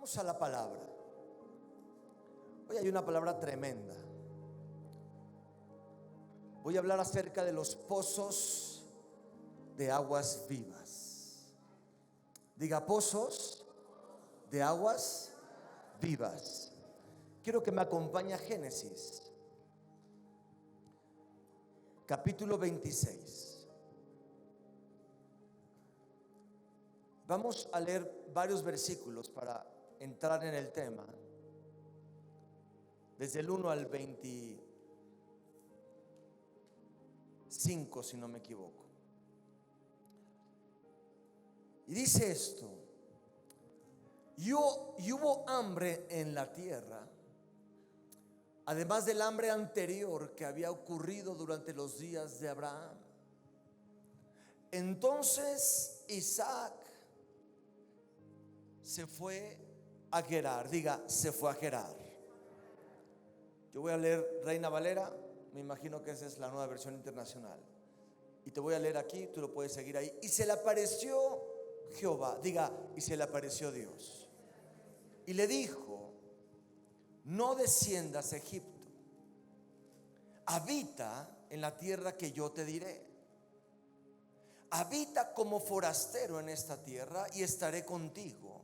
Vamos a la palabra. Hoy hay una palabra tremenda. Voy a hablar acerca de los pozos de aguas vivas. Diga, pozos de aguas vivas. Quiero que me acompañe a Génesis, capítulo 26. Vamos a leer varios versículos para entrar en el tema, desde el 1 al 25, si no me equivoco. Y dice esto: y hubo hambre en la tierra, además del hambre anterior que había ocurrido durante los días de Abraham. Entonces Isaac se fue a Gerar. Diga, se fue a Gerar. Yo voy a leer Reina Valera, me imagino que esa es la nueva versión internacional, y te voy a leer aquí, tú lo puedes seguir ahí. Y se le apareció Jehová. Diga, y se le apareció Dios y le dijo: no desciendas a Egipto, habita en la tierra que yo te diré. Habita como forastero en esta tierra y estaré contigo.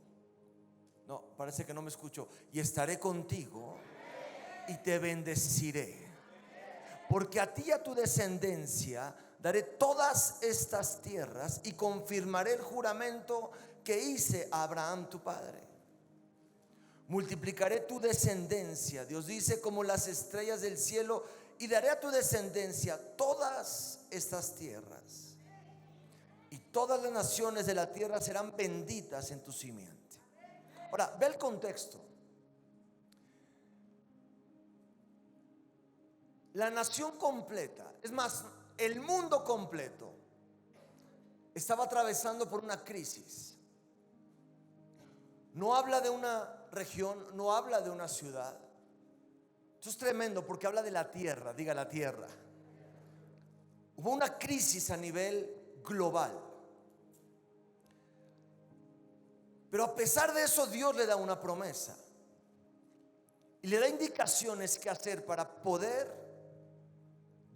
No, parece que no me escucho. Y estaré contigo y te bendeciré, porque a ti y a tu descendencia daré todas estas tierras y confirmaré el juramento que hice a Abraham tu padre. Multiplicaré tu descendencia, Dios dice, como las estrellas del cielo, y daré a tu descendencia todas estas tierras, y todas las naciones de la tierra serán benditas en tu simiente. Ahora, ve el contexto. La nación completa, es más, el mundo completo, estaba atravesando por una crisis. No habla de una región, no habla de una ciudad. Esto es tremendo porque habla de la tierra. Diga, la tierra. Hubo una crisis a nivel global, pero a pesar de eso Dios le da una promesa y le da indicaciones que hacer para poder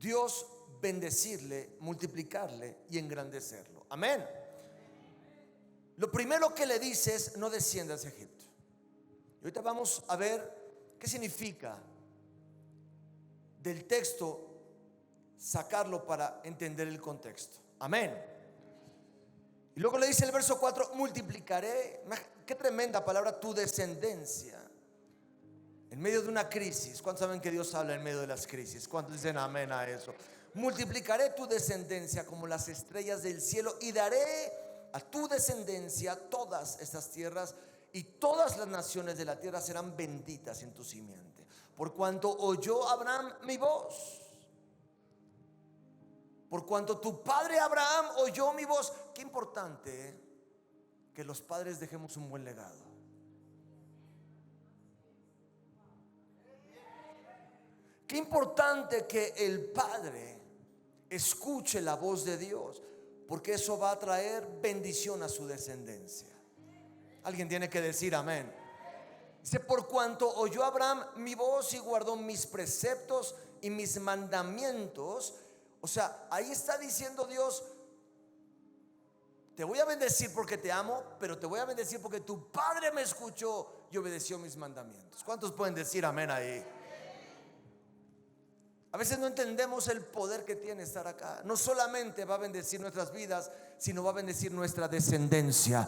Dios bendecirle, multiplicarle y engrandecerlo. Amén. Lo primero que le dice es: no desciendas a Egipto. Y ahorita vamos a ver qué significa del texto, sacarlo para entender el contexto. Amén. Y luego le dice el verso 4: multiplicaré. Qué tremenda palabra, tu descendencia. En medio de una crisis. ¿Cuántos saben que Dios habla en medio de las crisis? ¿Cuántos dicen amén a eso? Multiplicaré tu descendencia como las estrellas del cielo, y daré a tu descendencia todas estas tierras, y todas las naciones de la tierra serán benditas en tu simiente. Por cuanto oyó Abraham mi voz, por cuanto tu padre Abraham oyó mi voz. Qué importante que los padres dejemos un buen legado. Qué importante que el padre escuche la voz de Dios, porque eso va a traer bendición a su descendencia. Alguien tiene que decir amén. Dice: por cuanto oyó Abraham mi voz y guardó mis preceptos y mis mandamientos. O sea, ahí está diciendo Dios: te voy a bendecir porque te amo, pero te voy a bendecir porque tu padre me escuchó y obedeció mis mandamientos. ¿Cuántos pueden decir amén ahí? A veces no entendemos el poder que tiene estar acá. No solamente va a bendecir nuestras vidas, sino va a bendecir nuestra descendencia.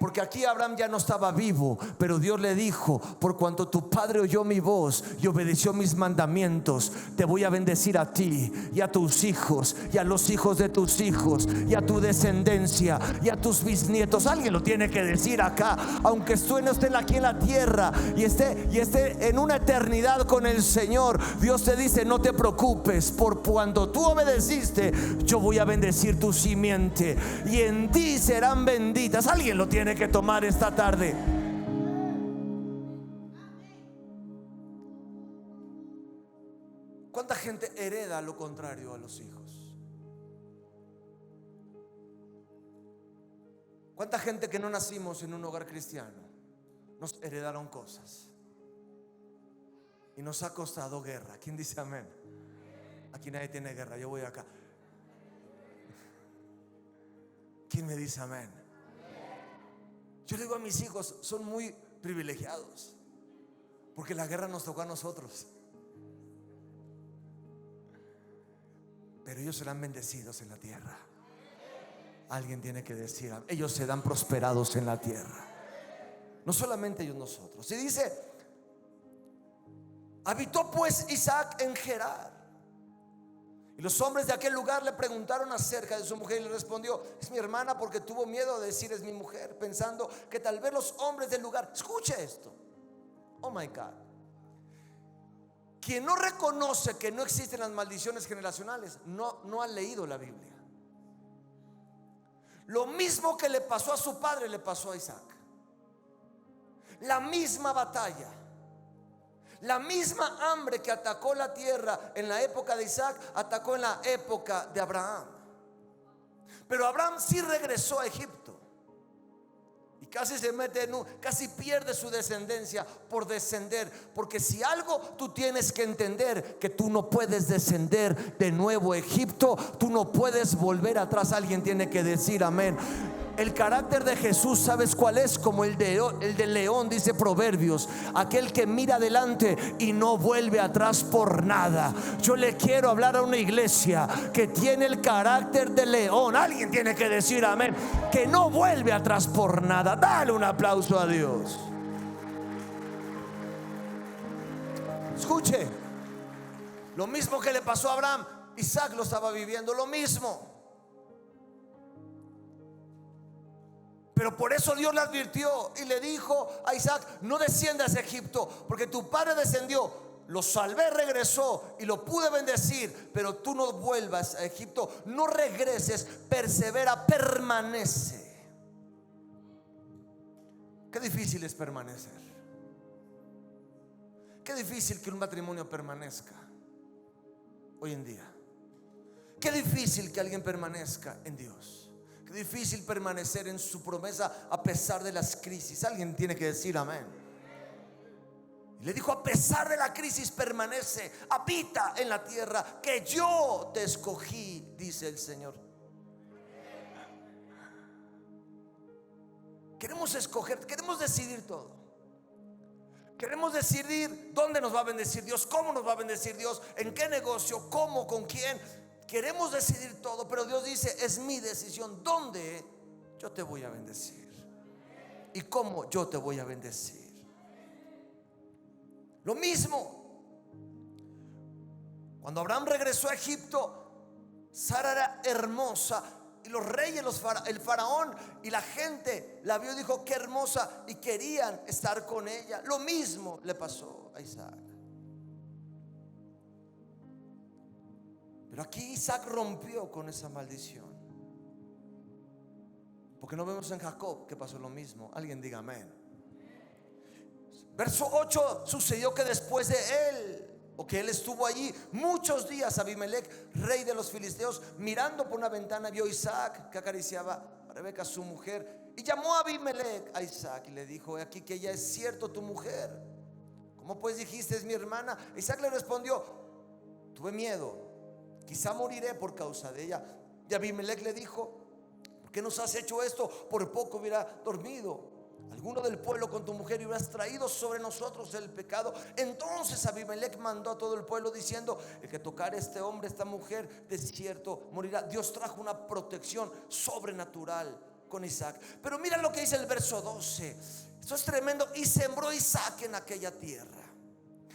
Porque aquí Abraham ya no estaba vivo, pero Dios le dijo: por cuanto tu padre oyó mi voz y obedeció mis mandamientos, te voy a bendecir a ti y a tus hijos y a los hijos de tus hijos y a tu descendencia y a tus bisnietos. Alguien lo tiene que decir acá. Aunque tú no estés aquí en la tierra y esté en una eternidad con el Señor, Dios te dice: no te preocupes, por cuando tú obedeciste, yo voy a bendecir tu simiente y en ti serán benditas. Alguien lo tiene que tomar esta tarde. ¿Cuánta gente hereda lo contrario a los hijos? ¿Cuánta gente que no nacimos en un hogar cristiano nos heredaron cosas y nos ha costado guerra. ¿Quién dice amén? Aquí nadie tiene guerra, yo voy acá. ¿Quién me dice amén? Yo le digo a mis hijos, son muy privilegiados porque la guerra nos tocó a nosotros, pero ellos serán bendecidos en la tierra. Alguien tiene que decir, ellos serán prosperados en la tierra. No solamente ellos, nosotros. Y dice: habitó pues Isaac en Gerar, y los hombres de aquel lugar le preguntaron acerca de su mujer, y le respondió: es mi hermana, porque tuvo miedo de decir es mi mujer, pensando que tal vez los hombres del lugar. Escuche esto. Oh my God. Quien no reconoce que no existen las maldiciones generacionales no ha leído la Biblia. Lo mismo que le pasó a su padre le pasó a Isaac. La misma batalla, la misma hambre que atacó la tierra en la época de Isaac, atacó en la época de Abraham. Pero Abraham sí regresó a Egipto y casi se mete casi pierde su descendencia por descender. Porque si algo tú tienes que entender, que tú no puedes descender de nuevo a Egipto, tú no puedes volver atrás. Alguien tiene que decir amén. El carácter de Jesús, ¿sabes cuál es? Como el del león, dice Proverbios: aquel que mira adelante y no vuelve atrás por nada. Yo le quiero hablar a una iglesia que tiene el carácter de león. Alguien tiene que decir amén, que no vuelve atrás por nada. Dale un aplauso a Dios. Escuche, lo mismo que le pasó a Abraham, Isaac lo estaba viviendo, lo mismo. Pero por eso Dios le advirtió y le dijo a Isaac: no desciendas a Egipto, porque tu padre descendió, lo salvé, regresó y lo pude bendecir, pero tú no vuelvas a Egipto, no regreses, persevera, permanece. Qué difícil es permanecer. Qué difícil que un matrimonio permanezca hoy en día. Qué difícil que alguien permanezca en Dios. Qué difícil permanecer en su promesa a pesar de las crisis. Alguien tiene que decir amén. Y le dijo: a pesar de la crisis permanece, habita en la tierra que yo te escogí, dice el Señor. Queremos escoger, queremos decidir todo. Queremos decidir dónde nos va a bendecir Dios, cómo nos va a bendecir Dios, en qué negocio, cómo, con quién. Queremos decidir todo, pero Dios dice: es mi decisión dónde yo te voy a bendecir y cómo yo te voy a bendecir. Lo mismo, cuando Abraham regresó a Egipto, Sara era hermosa y los reyes, el faraón y la gente la vio y dijo: qué hermosa, y querían estar con ella. Lo mismo le pasó a Isaac. Pero aquí Isaac rompió con esa maldición, porque no vemos en Jacob que pasó lo mismo. Alguien diga amén. Verso 8: sucedió que después de él, o que él estuvo allí muchos días, Abimelech, rey de los filisteos, mirando por una ventana, vio a Isaac que acariciaba a Rebeca, su mujer, y llamó a Abimelech a Isaac y le dijo: he aquí que ella es cierto tu mujer. ¿Cómo pues dijiste es mi hermana? Isaac le respondió: tuve miedo, quizá moriré por causa de ella. Y Abimelech le dijo: ¿por qué nos has hecho esto? Por poco hubiera dormido alguno del pueblo con tu mujer y hubieras traído sobre nosotros el pecado. Entonces Abimelech mandó a todo el pueblo diciendo: el que tocare a este hombre, esta mujer, de cierto morirá. Dios trajo una protección sobrenatural con Isaac. Pero mira lo que dice el verso 12. Esto es tremendo. Y sembró Isaac en aquella tierra.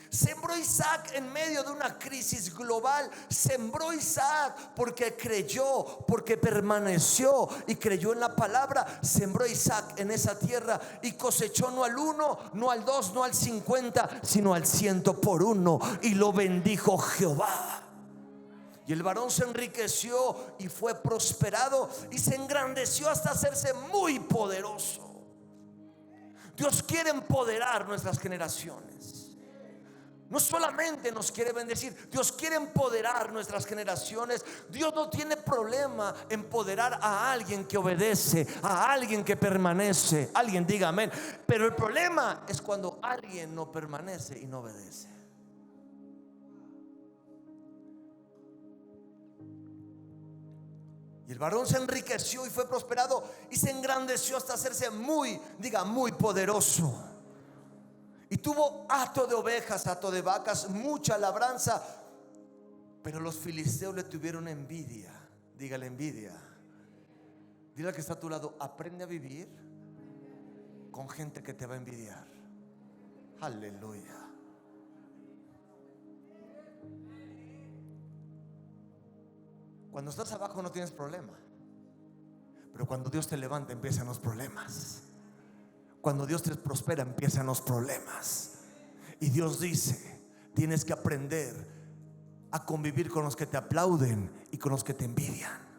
Sembró Isaac en medio de una crisis global. Sembró Isaac porque creyó, porque permaneció y creyó en la palabra. Sembró Isaac en esa tierra y cosechó no al 1, no al 2, no al 50, sino al 100 por 1. Y lo bendijo Jehová. Y el varón se enriqueció y fue prosperado y se engrandeció hasta hacerse muy poderoso. Dios quiere empoderar nuestras generaciones. No solamente nos quiere bendecir, Dios quiere empoderar nuestras generaciones. Dios no tiene problema empoderar a alguien que obedece, a alguien que permanece. Alguien diga amén. Pero el problema es cuando alguien no permanece y no obedece. Y el varón se enriqueció y fue prosperado y se engrandeció hasta hacerse muy, diga, muy poderoso. Y tuvo hato de ovejas, hato de vacas, mucha labranza. Pero los filisteos le tuvieron envidia. Dígale envidia. Dile al que está a tu lado: aprende a vivir con gente que te va a envidiar. Aleluya. Cuando estás abajo no tienes problema, pero cuando Dios te levanta empiezan los problemas. Cuando Dios te prospera empiezan los problemas. Y Dios dice: tienes que aprender a convivir con los que te aplauden y con los que te envidian.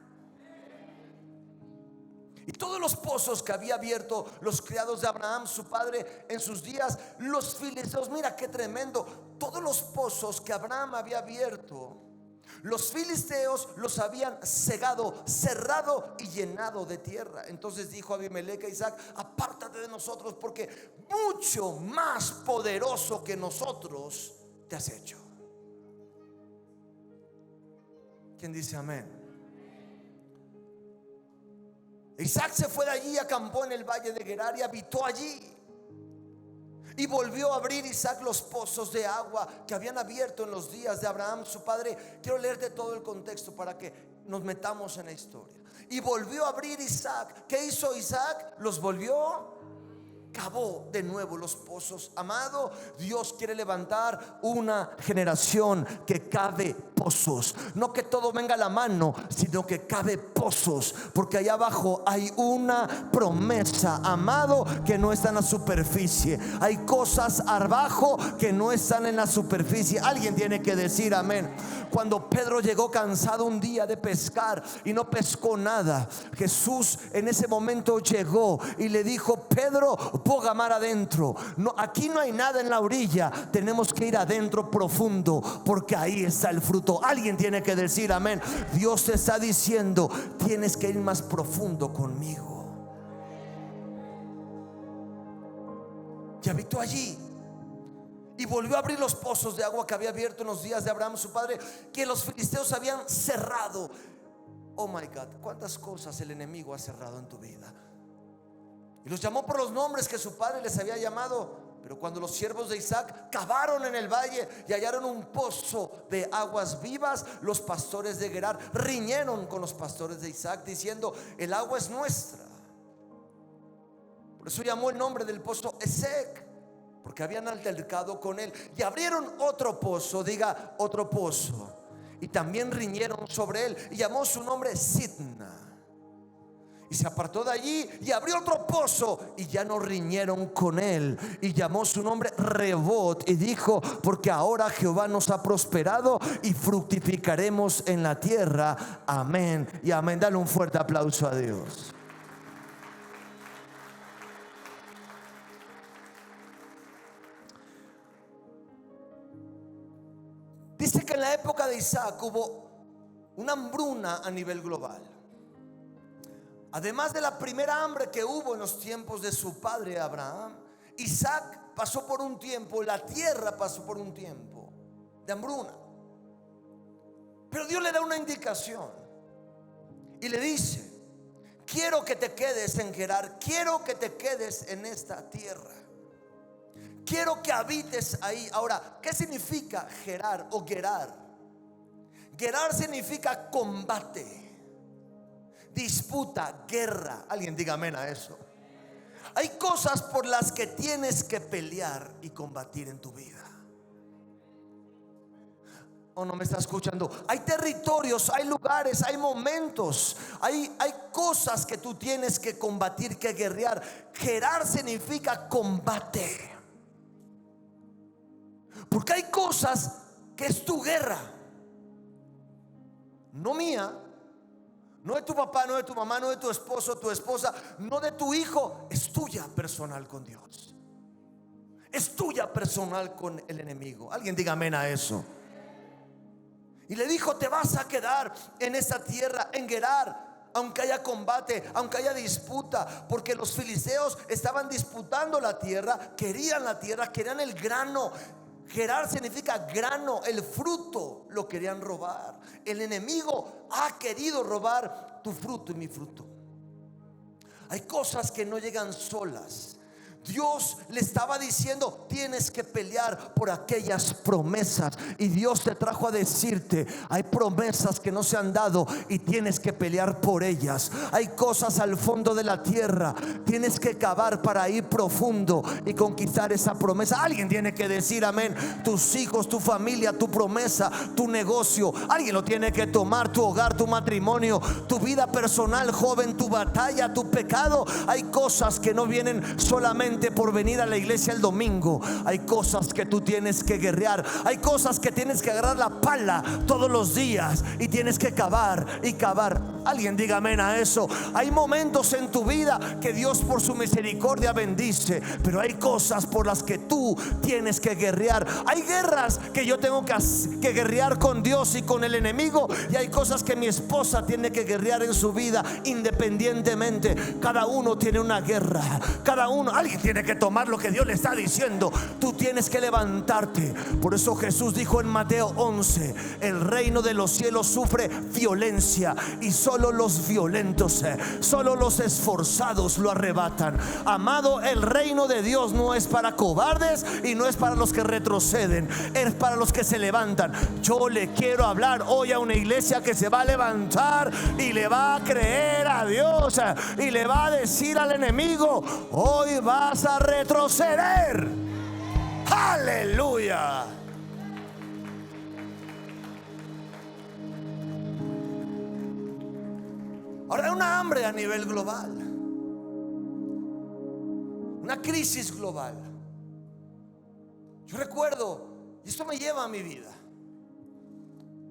Y todos los pozos que había abierto los criados de Abraham, su padre, en sus días, los filisteos, mira qué tremendo, todos los pozos que Abraham había abierto, los filisteos los habían cegado, cerrado y llenado de tierra. Entonces dijo Abimelech a Isaac: apártate de nosotros, porque mucho más poderoso que nosotros te has hecho. ¿Quién dice amén? Isaac se fue de allí, acampó en el valle de Gerar y habitó allí. Y volvió a abrir Isaac los pozos de agua que habían abierto en los días de Abraham su padre. Quiero leerte todo el contexto para que nos metamos en la historia. Y volvió a abrir Isaac. ¿Qué hizo Isaac? Los volvió, cavó de nuevo los pozos. Amado, Dios quiere levantar una generación que cave pozos. No que todo venga a la mano, sino que cave pozos, porque allá abajo hay una promesa, amado, que no está en la superficie. Hay cosas abajo que no están en la superficie. Alguien tiene que decir amén. Cuando Pedro llegó cansado un día de pescar y no pescó nada, Jesús en ese momento llegó y le dijo: Pedro, ponga mar adentro. No, aquí no hay nada en la orilla, tenemos que ir adentro profundo, porque ahí está el fruto. Alguien tiene que decir amén. Dios te está diciendo: tienes que ir más profundo conmigo. Y habitó allí. Y volvió a abrir los pozos de agua que había abierto en los días de Abraham su padre, que los filisteos habían cerrado. Oh my God, cuántas cosas el enemigo ha cerrado en tu vida. Y los llamó por los nombres que su padre les había llamado. Pero cuando los siervos de Isaac cavaron en el valle y hallaron un pozo de aguas vivas, los pastores de Gerar riñeron con los pastores de Isaac, diciendo: el agua es nuestra. Por eso llamó el nombre del pozo Esek, porque habían altercado con él. Y abrieron otro pozo, diga otro pozo, y también riñeron sobre él, y llamó su nombre Sitna. Y se apartó de allí y abrió otro pozo, y ya no riñeron con él, y llamó su nombre Rebot, y dijo: porque ahora Jehová nos ha prosperado y fructificaremos en la tierra. Amén y amén. Dale un fuerte aplauso a Dios. Dice que en la época de Isaac hubo una hambruna a nivel global. Además de la primera hambre que hubo en los tiempos de su padre Abraham, Isaac pasó por un tiempo, la tierra pasó por un tiempo de hambruna. Pero Dios le da una indicación y le dice: quiero que te quedes en Gerar, quiero que te quedes en esta tierra, quiero que habites ahí. Ahora, ¿qué significa Gerar o Gerar? Gerar significa combate, disputa, guerra. Alguien diga amén a eso. Hay cosas por las que tienes que pelear y combatir en tu vida. ¿O no me está escuchando? Hay territorios, hay lugares, hay momentos, hay cosas que tú tienes que combatir, que guerrear. Gerar significa combate, porque hay cosas que es tu guerra, no mía, no de tu papá, no de tu mamá, no de tu esposo, tu esposa, no de tu hijo. Es tuya personal con Dios. Es es tuya personal con el enemigo. Alguien diga amén a eso. Y le dijo: te vas a quedar en esta tierra, en Gerar, aunque haya combate, aunque haya disputa, porque los filisteos estaban disputando la tierra, querían el grano. Gerar significa grano, el fruto lo querían robar. El enemigo ha querido robar tu fruto y mi fruto. Hay cosas que no llegan solas. Dios le estaba diciendo: tienes que pelear por aquellas promesas. Y Dios te trajo a decirte: hay promesas que no se han dado y tienes que pelear por ellas. Hay cosas al fondo de la tierra, tienes que cavar para ir profundo y conquistar esa promesa. Alguien tiene que decir amén. Tus hijos, tu familia, tu promesa, tu negocio, alguien lo tiene que tomar. Tu hogar, tu matrimonio, tu vida personal, joven, tu batalla, tu pecado. Hay cosas que no vienen solamente por venir a la iglesia el domingo. Hay cosas que tú tienes que guerrear. Hay cosas que tienes que agarrar la pala todos los días y tienes que cavar y cavar. Alguien diga amén a eso. Hay momentos en tu vida que Dios por su misericordia bendice, pero hay cosas por las que tú tienes que guerrear. Hay guerras que yo tengo que guerrear con Dios y con el enemigo, y hay cosas que mi esposa tiene que guerrear en su vida independientemente. Cada uno tiene una guerra. Cada uno, alguien tiene que tomar lo que Dios le está diciendo. Tú tienes que levantarte. Por eso Jesús dijo en Mateo 11: el reino de los cielos sufre violencia, y solo los violentos, solo los esforzados lo arrebatan. Amado, el reino de Dios no es para cobardes y no es para los que retroceden, es para los que se levantan. Yo le quiero hablar hoy a una iglesia que se va a levantar y le va a creer a Dios y le va a decir al enemigo: hoy vas a retroceder. Aleluya. Ahora hay una hambre a nivel global, una crisis global. Yo recuerdo, y esto me lleva a mi vida,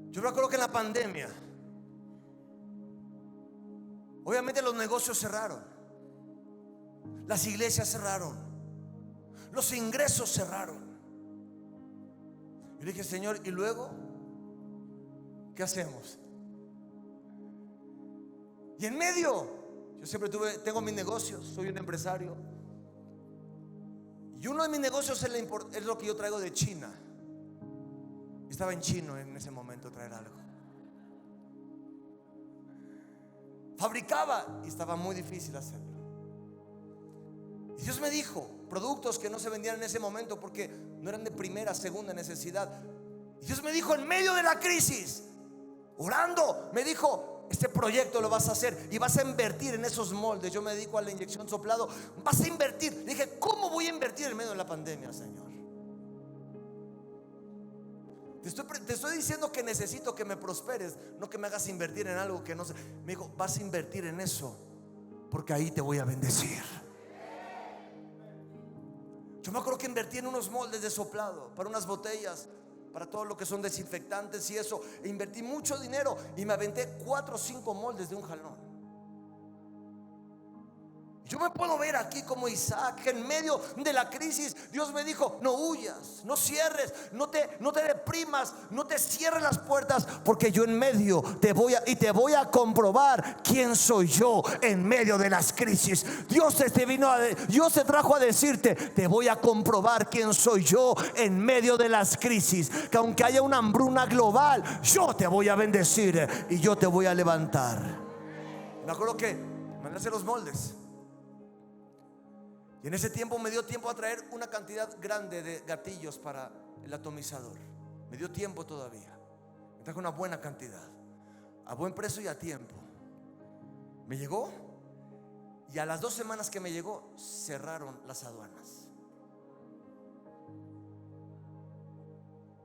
yo recuerdo que en la pandemia, obviamente los negocios cerraron, las iglesias cerraron, los ingresos cerraron. Yo dije: Señor, ¿y luego qué hacemos? Y en medio, yo siempre tengo mis negocios, soy un empresario, y uno de mis negocios es lo que yo traigo de China. Estaba en chino en ese momento traer algo. Fabricaba y estaba muy difícil hacerlo. Y Dios me dijo productos que no se vendían en ese momento porque no eran de primera, segunda necesidad. Y Dios me dijo en medio de la crisis, orando, me dijo: este proyecto lo vas a hacer y vas a invertir en esos moldes. Yo me dedico a la inyección soplado. Vas a invertir. Dije: ¿cómo voy a invertir en medio de la pandemia, Señor? Te estoy diciendo que necesito que me prosperes, no que me hagas invertir en algo que no sé. Me dijo: vas a invertir en eso porque ahí te voy a bendecir. Yo me acuerdo que invertí en unos moldes de soplado para unas botellas, para todo lo que son desinfectantes y eso. E invertí mucho dinero y me aventé 4 o 5 moldes de un jalón. Yo me puedo ver aquí como Isaac, que en medio de la crisis Dios me dijo: no huyas, no cierres, no te deprimas, no te cierres las puertas, porque yo en medio te voy a comprobar quién soy yo en medio de las crisis. Dios te trajo a decirte: te voy a comprobar quién soy yo en medio de las crisis. Que aunque haya una hambruna global, yo te voy a bendecir y yo te voy a levantar. Me acuerdo que mandé a hacer los moldes. Y en ese tiempo me dio tiempo a traer una cantidad grande de gatillos para el atomizador. Me dio tiempo todavía. Me trajo una buena cantidad, a buen precio y a tiempo. Me llegó, y a las 2 semanas que me llegó, cerraron las aduanas.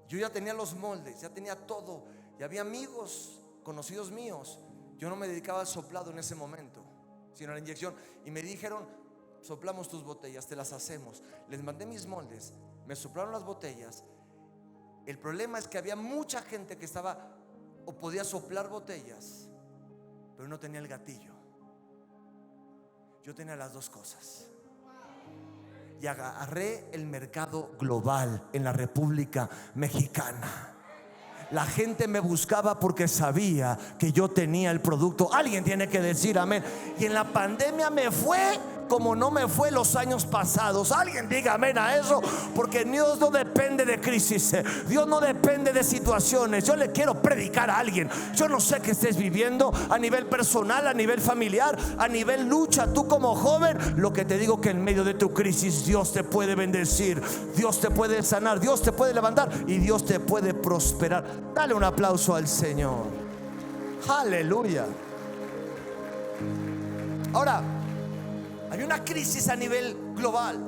Yo ya tenía los moldes, ya tenía todo. Y había amigos, conocidos míos. Yo no me dedicaba al soplado en ese momento, sino a la inyección. Y me dijeron: soplamos tus botellas, te las hacemos. Les mandé mis moldes, me soplaron las botellas. El problema es que había mucha gente que estaba o podía soplar botellas, pero no tenía el gatillo. Yo tenía las dos cosas. y agarré el mercado global en la República Mexicana. La gente me buscaba porque sabía que yo tenía el producto. Alguien tiene que decir amén. Y en la pandemia me fue como no me fue los años pasados. Alguien diga amén a eso, porque Dios no depende de crisis, Dios no depende de situaciones. Yo le quiero predicar a alguien. Yo no sé qué estés viviendo a nivel personal, a nivel familiar, a nivel lucha. Tú como joven, lo que te digo, que en medio de tu crisis Dios te puede bendecir, Dios te puede sanar, Dios te puede levantar y Dios te puede prosperar. Dale un aplauso al Señor. Aleluya. Ahora, hay una crisis a nivel global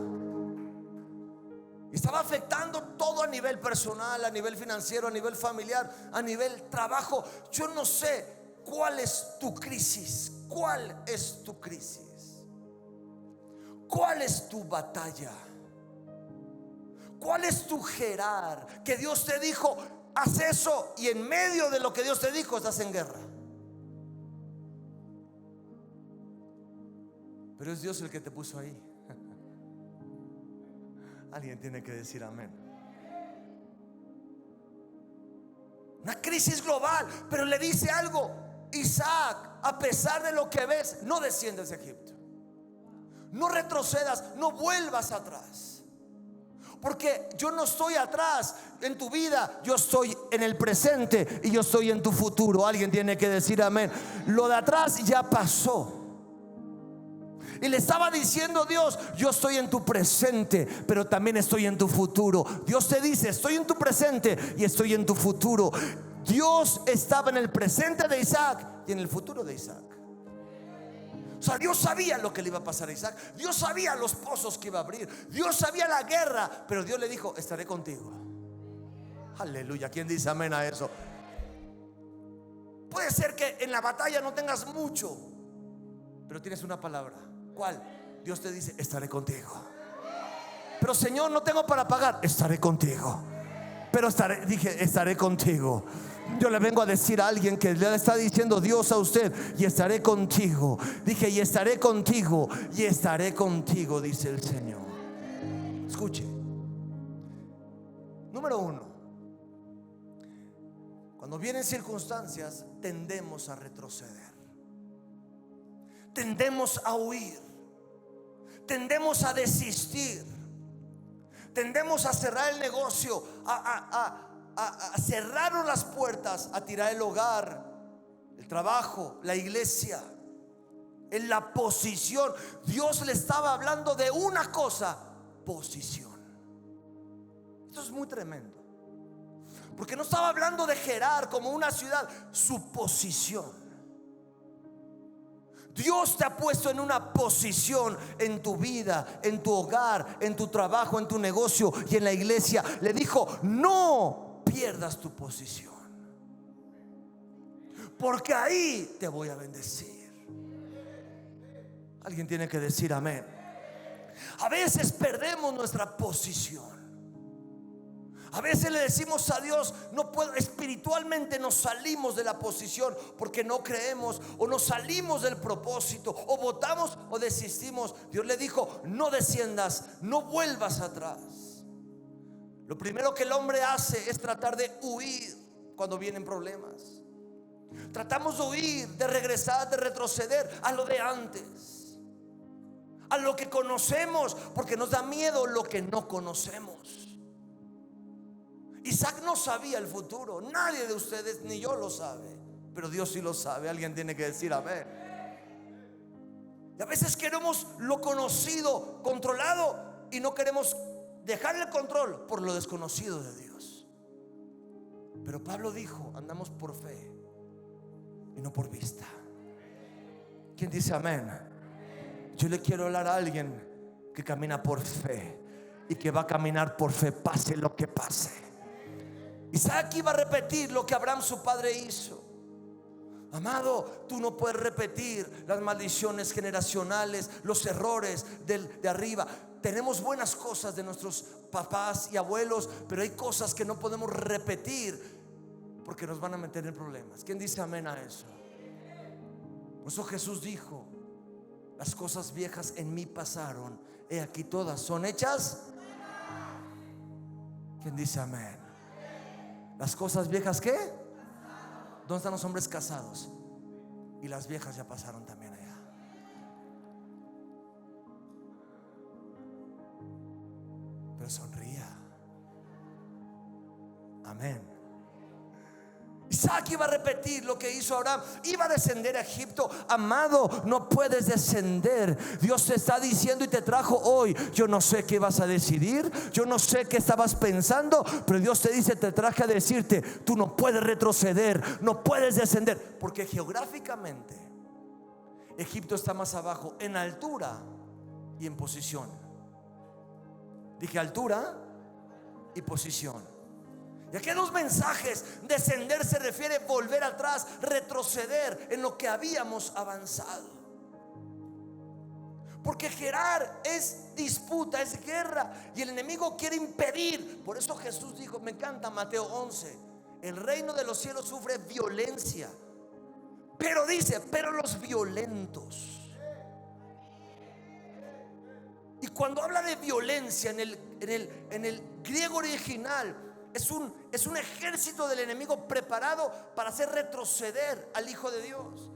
y estaba afectando todo a nivel personal, a nivel financiero, a nivel familiar, a nivel trabajo. Yo no sé cuál es tu crisis. ¿Cuál es tu crisis? ¿Cuál es tu batalla? ¿Cuál es tu gerar? Que Dios te dijo, haz eso, y en medio de lo que Dios te dijo estás en guerra. Pero es Dios el que te puso ahí. Alguien tiene que decir amén. Una crisis global, pero le dice algo: Isaac, a pesar de lo que ves, no desciendas de Egipto, no retrocedas, no vuelvas atrás, porque yo no estoy atrás en tu vida, yo estoy en el presente y yo estoy en tu futuro. Alguien tiene que decir amén. Lo de atrás ya pasó. Y le estaba diciendo Dios: yo estoy en tu presente, pero también estoy en tu futuro. Dios te dice: estoy en tu presente y estoy en tu futuro. Dios estaba en el presente de Isaac y en el futuro de Isaac. O sea, Dios sabía lo que le iba a pasar a Isaac. Dios sabía los pozos que iba a abrir. Dios sabía la guerra, pero Dios le dijo: estaré contigo. Aleluya. ¿Quién dice amén a eso? Puede ser que en la batalla no tengas mucho, pero tienes una palabra. ¿Cuál? Dios te dice: estaré contigo. Pero Señor, no tengo para pagar. Estaré contigo. Pero estaré contigo. Yo le vengo a decir a alguien que le está diciendo Dios a usted: y estaré contigo. Dije: y estaré contigo, y estaré contigo, dice el Señor. Escuche. Número uno: cuando vienen circunstancias, tendemos a retroceder, tendemos a huir, tendemos a desistir, tendemos a cerrar el negocio, a cerrar las puertas, a tirar el hogar, el trabajo, la iglesia, en la posición. Dios le estaba hablando de una cosa: posición. Esto es muy tremendo, porque no estaba hablando de Gerar como una ciudad, su posición. Dios te ha puesto en una posición en tu vida, en tu hogar, en tu trabajo, en tu negocio y en la iglesia. Le dijo: no pierdas tu posición, porque ahí te voy a bendecir. Alguien tiene que decir amén. A veces perdemos nuestra posición. A veces le decimos a Dios: no puedo. Espiritualmente nos salimos de la posición porque no creemos, o nos salimos del propósito, o votamos o desistimos. Dios le dijo: no desciendas, no vuelvas atrás. Lo primero que el hombre hace es tratar de huir cuando vienen problemas. Tratamos de huir, de regresar, de retroceder a lo de antes, a lo que conocemos, porque nos da miedo lo que no conocemos. Isaac no sabía el futuro. Nadie de ustedes ni yo lo sabe, pero Dios sí lo sabe. Alguien tiene que decir amén. Y a veces queremos lo conocido, controlado, y no queremos dejar el control por lo desconocido de Dios. Pero Pablo dijo: andamos por fe y no por vista. ¿Quién dice amén? Yo le quiero hablar a alguien que camina por fe y que va a caminar por fe pase lo que pase. Isaac iba a repetir lo que Abraham su padre hizo. Amado, tú no puedes repetir las maldiciones generacionales, los errores de arriba. Tenemos buenas cosas de nuestros papás y abuelos, pero hay cosas que no podemos repetir porque nos van a meter en problemas. ¿Quién dice amén a eso? Por eso Jesús dijo: las cosas viejas en mí pasaron he aquí todas son hechas. ¿Quién dice amén? Las cosas viejas, ¿qué? ¿Dónde están los hombres casados? Y las viejas ya pasaron también allá. Pero sonría. Amén. Isaac iba a repetir lo que hizo Abraham. Iba a descender a Egipto. Amado, no puedes descender. Dios te está diciendo y te trajo hoy. Yo no sé qué vas a decidir, yo no sé qué estabas pensando, pero Dios te dice, te traje a decirte, tú no puedes retroceder, no puedes descender, porque geográficamente Egipto está más abajo en altura y en posición. Dije altura y posición. Y aquí hay dos mensajes. Descender se refiere a volver atrás, retroceder en lo que habíamos avanzado. Porque Gerar es disputa, es guerra, y el enemigo quiere impedir. Por eso Jesús dijo, me encanta Mateo 11, el reino de los cielos sufre violencia, pero dice, pero los violentos. Y cuando habla de violencia en el griego original, es un ejército del enemigo preparado para hacer retroceder al Hijo de Dios.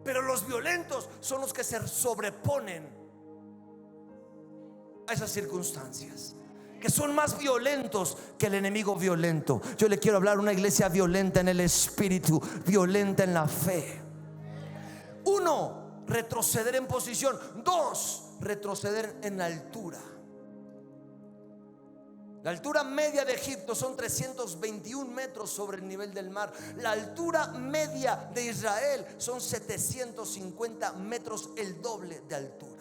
Pero los violentos son los que se sobreponen a esas circunstancias, que son más violentos que el enemigo violento. Yo le quiero hablar a una iglesia violenta en el espíritu, violenta en la fe. 1, retroceder en posición. 2, retroceder en altura. La altura media de Egipto son 321 metros sobre el nivel del mar. La altura media de Israel son 750 metros, el doble de altura.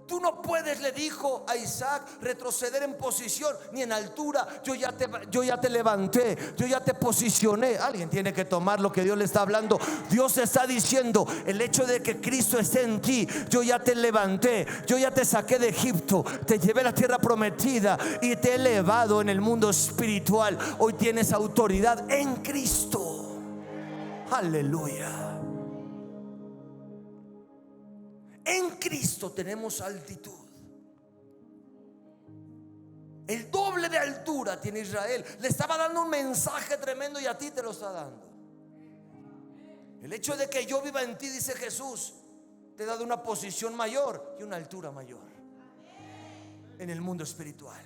Tú no puedes, le dijo a Isaac, retroceder en posición ni en altura. Yo ya te levanté, yo ya te posicioné. Alguien tiene que tomar lo que Dios le está hablando. Dios está diciendo, el hecho de que Cristo esté en ti, yo ya te levanté, yo ya te saqué de Egipto, te llevé a la tierra prometida y te he elevado en el mundo espiritual. Hoy tienes autoridad en Cristo. Aleluya. En Cristo tenemos altitud. El doble de altura tiene Israel. Le estaba dando un mensaje tremendo y a ti te lo está dando. El hecho de que yo viva en ti, dice Jesús, te he dado una posición mayor y una altura mayor en el mundo espiritual.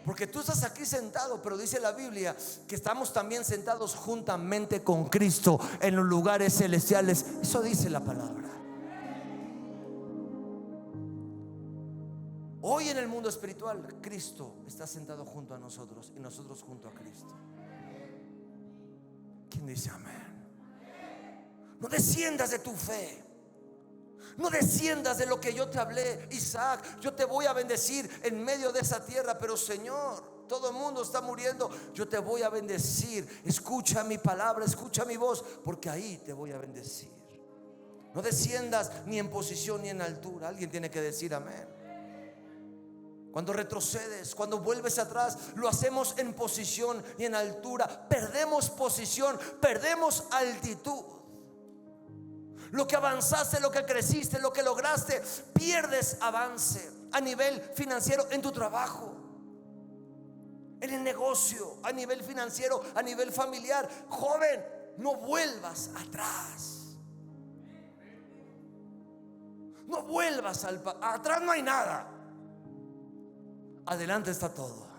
Porque tú estás aquí sentado, pero dice la Biblia que estamos también sentados juntamente con Cristo en los lugares celestiales. Eso dice la palabra. Hoy en el mundo espiritual, Cristo está sentado junto a nosotros y nosotros junto a Cristo. ¿Quién dice amén? No desciendas de tu fe, no desciendas de lo que yo te hablé. Isaac, yo te voy a bendecir en medio de esa tierra, pero Señor, todo el mundo está muriendo. Yo te voy a bendecir. Escucha mi palabra, escucha mi voz, porque ahí te voy a bendecir. No desciendas ni en posición ni en altura. Alguien tiene que decir amén. Cuando retrocedes, cuando vuelves atrás, lo hacemos en posición y en altura. Perdemos posición, perdemos altitud. Lo que avanzaste, lo que creciste, lo que lograste, pierdes avance a nivel financiero en tu trabajo, en el negocio, a nivel financiero, a nivel familiar. Joven, no vuelvas atrás. No vuelvas atrás, no hay nada. Adelante está todo.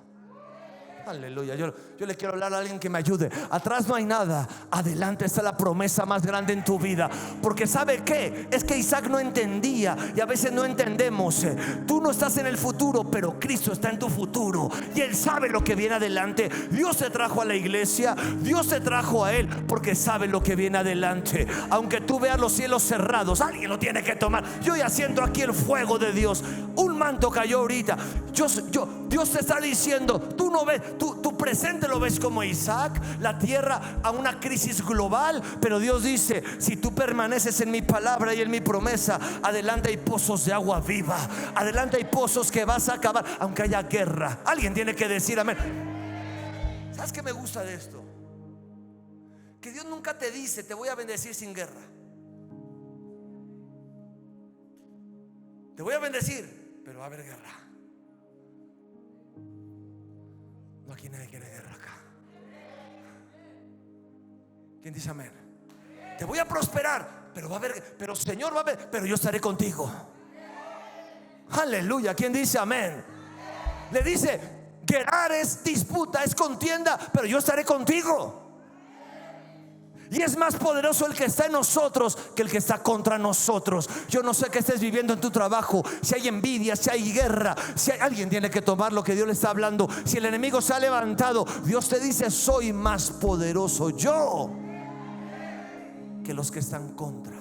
Aleluya. Yo le quiero hablar a alguien que me ayude. Atrás no hay nada, adelante está la promesa más grande en tu vida. Porque ¿sabe qué? Es que Isaac no entendía, y a veces no entendemos. Tú no estás en el futuro, pero Cristo está en tu futuro y Él sabe lo que viene adelante. Dios te trajo a la iglesia, Dios te trajo a Él porque sabe lo que viene adelante. Aunque tú veas los cielos cerrados, alguien lo tiene que tomar. Yo ya siento aquí el fuego de Dios. Un manto cayó ahorita. Dios te está diciendo, tú no ves, tu presente lo ves como Isaac, la tierra a una crisis global, pero Dios dice, si tú permaneces en mi palabra y en mi promesa, adelante hay pozos de agua viva, adelante hay pozos que vas a acabar, aunque haya guerra. Alguien tiene que decir amén. ¿Sabes qué me gusta de esto? Que Dios nunca te dice, te voy a bendecir sin guerra. Te voy a bendecir, pero va a haber guerra. No, aquí nadie quiere guerra acá. ¿Quién dice amén? Te voy a prosperar, pero va a haber, pero Señor va a haber, pero yo estaré contigo. Aleluya. ¿Quién dice amén? Le dice, guerrar es disputa, es contienda, pero yo estaré contigo. Y es más poderoso el que está en nosotros que el que está contra nosotros. Yo no sé qué estés viviendo en tu trabajo, si hay envidia, si hay guerra, si hay, alguien tiene que tomar lo que Dios le está hablando. Si el enemigo se ha levantado, Dios te dice, soy más poderoso yo que los que están contra.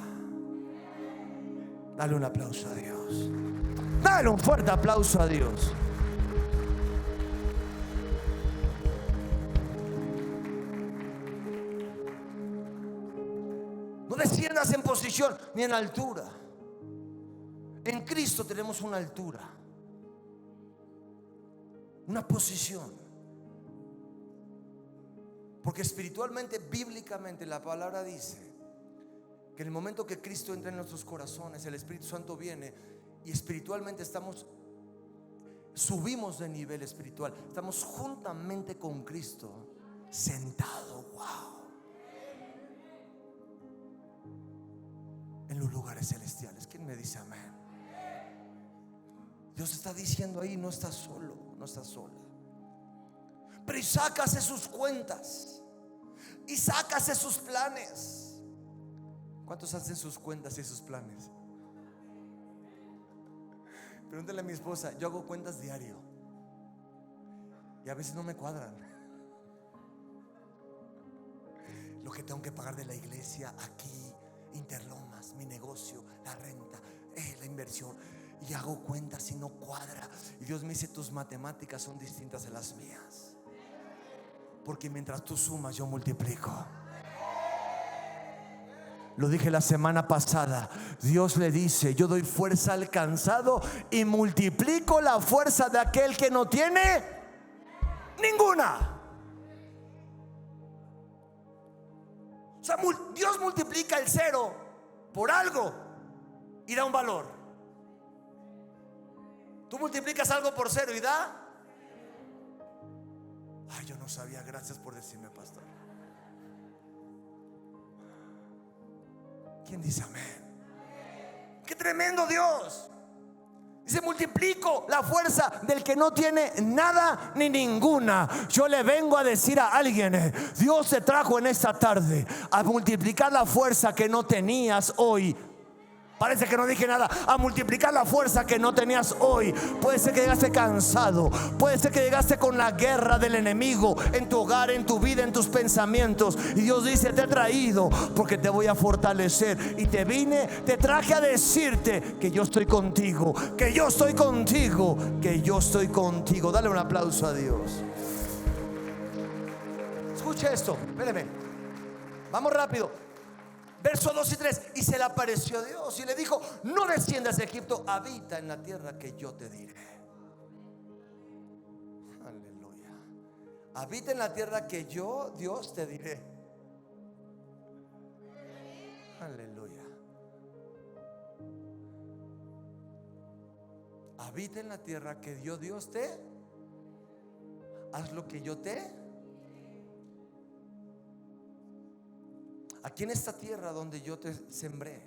Dale un aplauso a Dios. Dale un fuerte aplauso a Dios. No desciendas en posición ni en altura. En Cristo tenemos una altura, una posición. Porque espiritualmente, bíblicamente, la palabra dice que en el momento que Cristo entra en nuestros corazones, el Espíritu Santo viene y espiritualmente subimos de nivel espiritual. Estamos juntamente con Cristo sentado. Wow. En los lugares celestiales. ¿Quién me dice amén? Dios está diciendo ahí, no estás solo, no estás sola. Pero Isaac hace sus cuentas, Isaac hace sus planes. ¿Cuántos hacen sus cuentas y sus planes? Pregúntale a mi esposa. Yo hago cuentas diario y a veces no me cuadran. Lo que tengo que pagar de la iglesia aquí, Interlomas, mi negocio, la renta, la inversión, y hago cuentas y no cuadra. Y Dios me dice, tus matemáticas son distintas de las mías, porque mientras tú sumas, yo multiplico. Lo dije la semana pasada. Dios le dice, yo doy fuerza al cansado y multiplico la fuerza de aquel que no tiene ninguna. O sea, Dios multiplica el cero por algo y da un valor. Tú multiplicas algo por cero y da. Ay, yo no sabía. Gracias por decirme, pastor. ¿Quién dice amén? ¡Qué tremendo Dios! Dice, multiplico la fuerza del que no tiene nada ni ninguna. Yo le vengo a decir a alguien, Dios te trajo en esta tarde a multiplicar la fuerza que no tenías hoy. Parece que no dije nada. A multiplicar la fuerza que no tenías hoy. Puede ser que llegaste cansado, puede ser que llegaste con la guerra del enemigo en tu hogar, en tu vida, en tus pensamientos. Y Dios dice, te he traído porque te voy a fortalecer. Y te traje a decirte que yo estoy contigo, que yo estoy contigo, que yo estoy contigo. Dale un aplauso a Dios. Escuche esto, espéreme. Vamos rápido. Verso 2 y 3. Y se le apareció Dios y le dijo, no desciendas de Egipto, habita en la tierra que yo te diré. Aleluya. Habita en la tierra que yo, Dios, te diré. Aleluya. Habita en la tierra que yo, Dios, te. Haz lo que yo te. Aquí en esta tierra donde yo te sembré,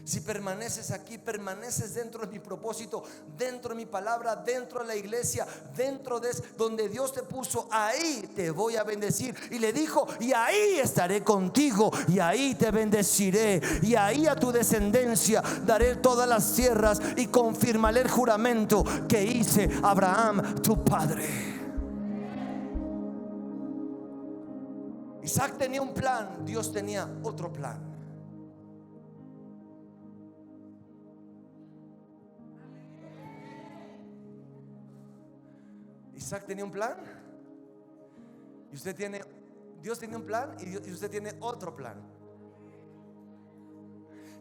si permaneces aquí, permaneces dentro de mi propósito, dentro de mi palabra, dentro de la iglesia, dentro de donde Dios te puso, ahí te voy a bendecir. Y le dijo, y ahí estaré contigo, y ahí te bendeciré, y ahí a tu descendencia daré todas las tierras, y confirmaré el juramento que hice a Abraham tu padre. Isaac tenía un plan, Dios tenía otro plan. Isaac tenía un plan y Dios tenía un plan y usted tiene otro plan.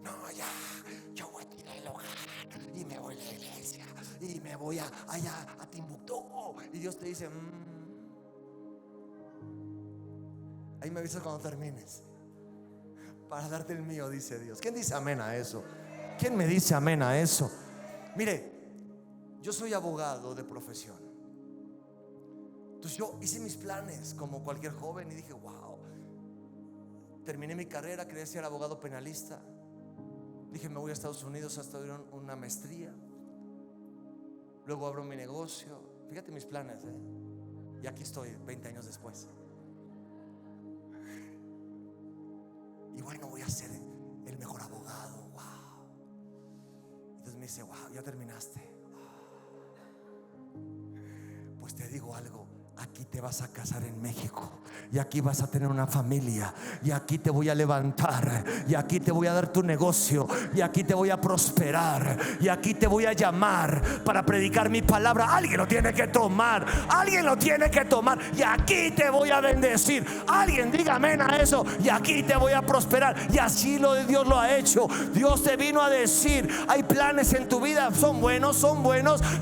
No, ya, yo voy a tirar el hogar y me voy a la iglesia y me voy allá a Timbuktu. Y Dios te dice, ahí me avisas cuando termines para darte el mío, dice Dios. ¿Quién dice amén a eso? ¿Quién me dice amén a eso? Mire, yo soy abogado de profesión. Entonces yo hice mis planes como cualquier joven y dije, wow, terminé mi carrera, quería ser abogado penalista. Dije, me voy a Estados Unidos a estudiar una maestría. Luego abro mi negocio. Fíjate mis planes, y aquí estoy 20 años después. Y bueno, voy a ser el mejor abogado. Wow. Entonces me dice, wow, ya terminaste. Pues te digo algo, aquí te vas a casar en México, y aquí vas a tener una familia, y aquí te voy a levantar, y aquí te voy a dar tu negocio, y aquí te voy a prosperar, y aquí te voy a llamar para predicar mi palabra. Alguien lo tiene que tomar, alguien lo tiene que tomar, y aquí te voy a bendecir. Alguien diga amén a eso. Y aquí te voy a prosperar. Y así Dios lo ha hecho. Dios te vino a decir, hay planes en tu vida, son buenos,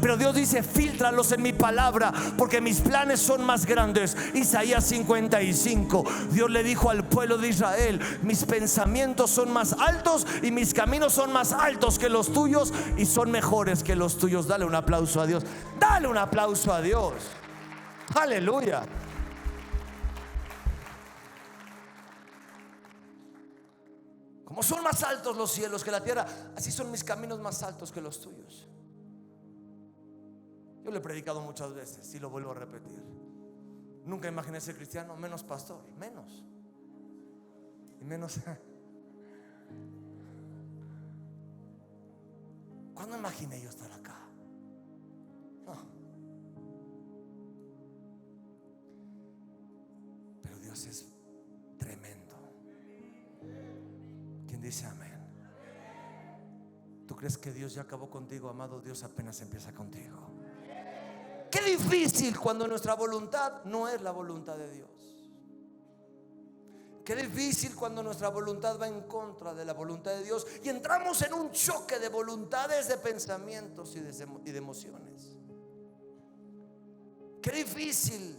pero Dios dice, fíltralos en mi palabra, porque mis planes son más grandes. Isaías 55. Dios le dijo al pueblo de Israel, mis pensamientos son más altos y mis caminos son más altos que los tuyos, y son mejores que los tuyos. Dale un aplauso a Dios. Dale un aplauso a Dios. Aleluya. Como son más altos los cielos que la tierra, así son mis caminos más altos que los tuyos. Yo lo he predicado muchas veces y lo vuelvo a repetir. Nunca imaginé ser cristiano, menos pastor, menos. Y menos. ¿Cuándo imaginé yo estar acá? No. Pero Dios es tremendo. ¿Quién dice amén? ¿Tú crees que Dios ya acabó contigo, amado? Dios apenas empieza contigo. Qué difícil cuando nuestra voluntad no es la voluntad de Dios. Qué difícil cuando nuestra voluntad va en contra de la voluntad de Dios y entramos en un choque de voluntades, de pensamientos y de emociones. Qué difícil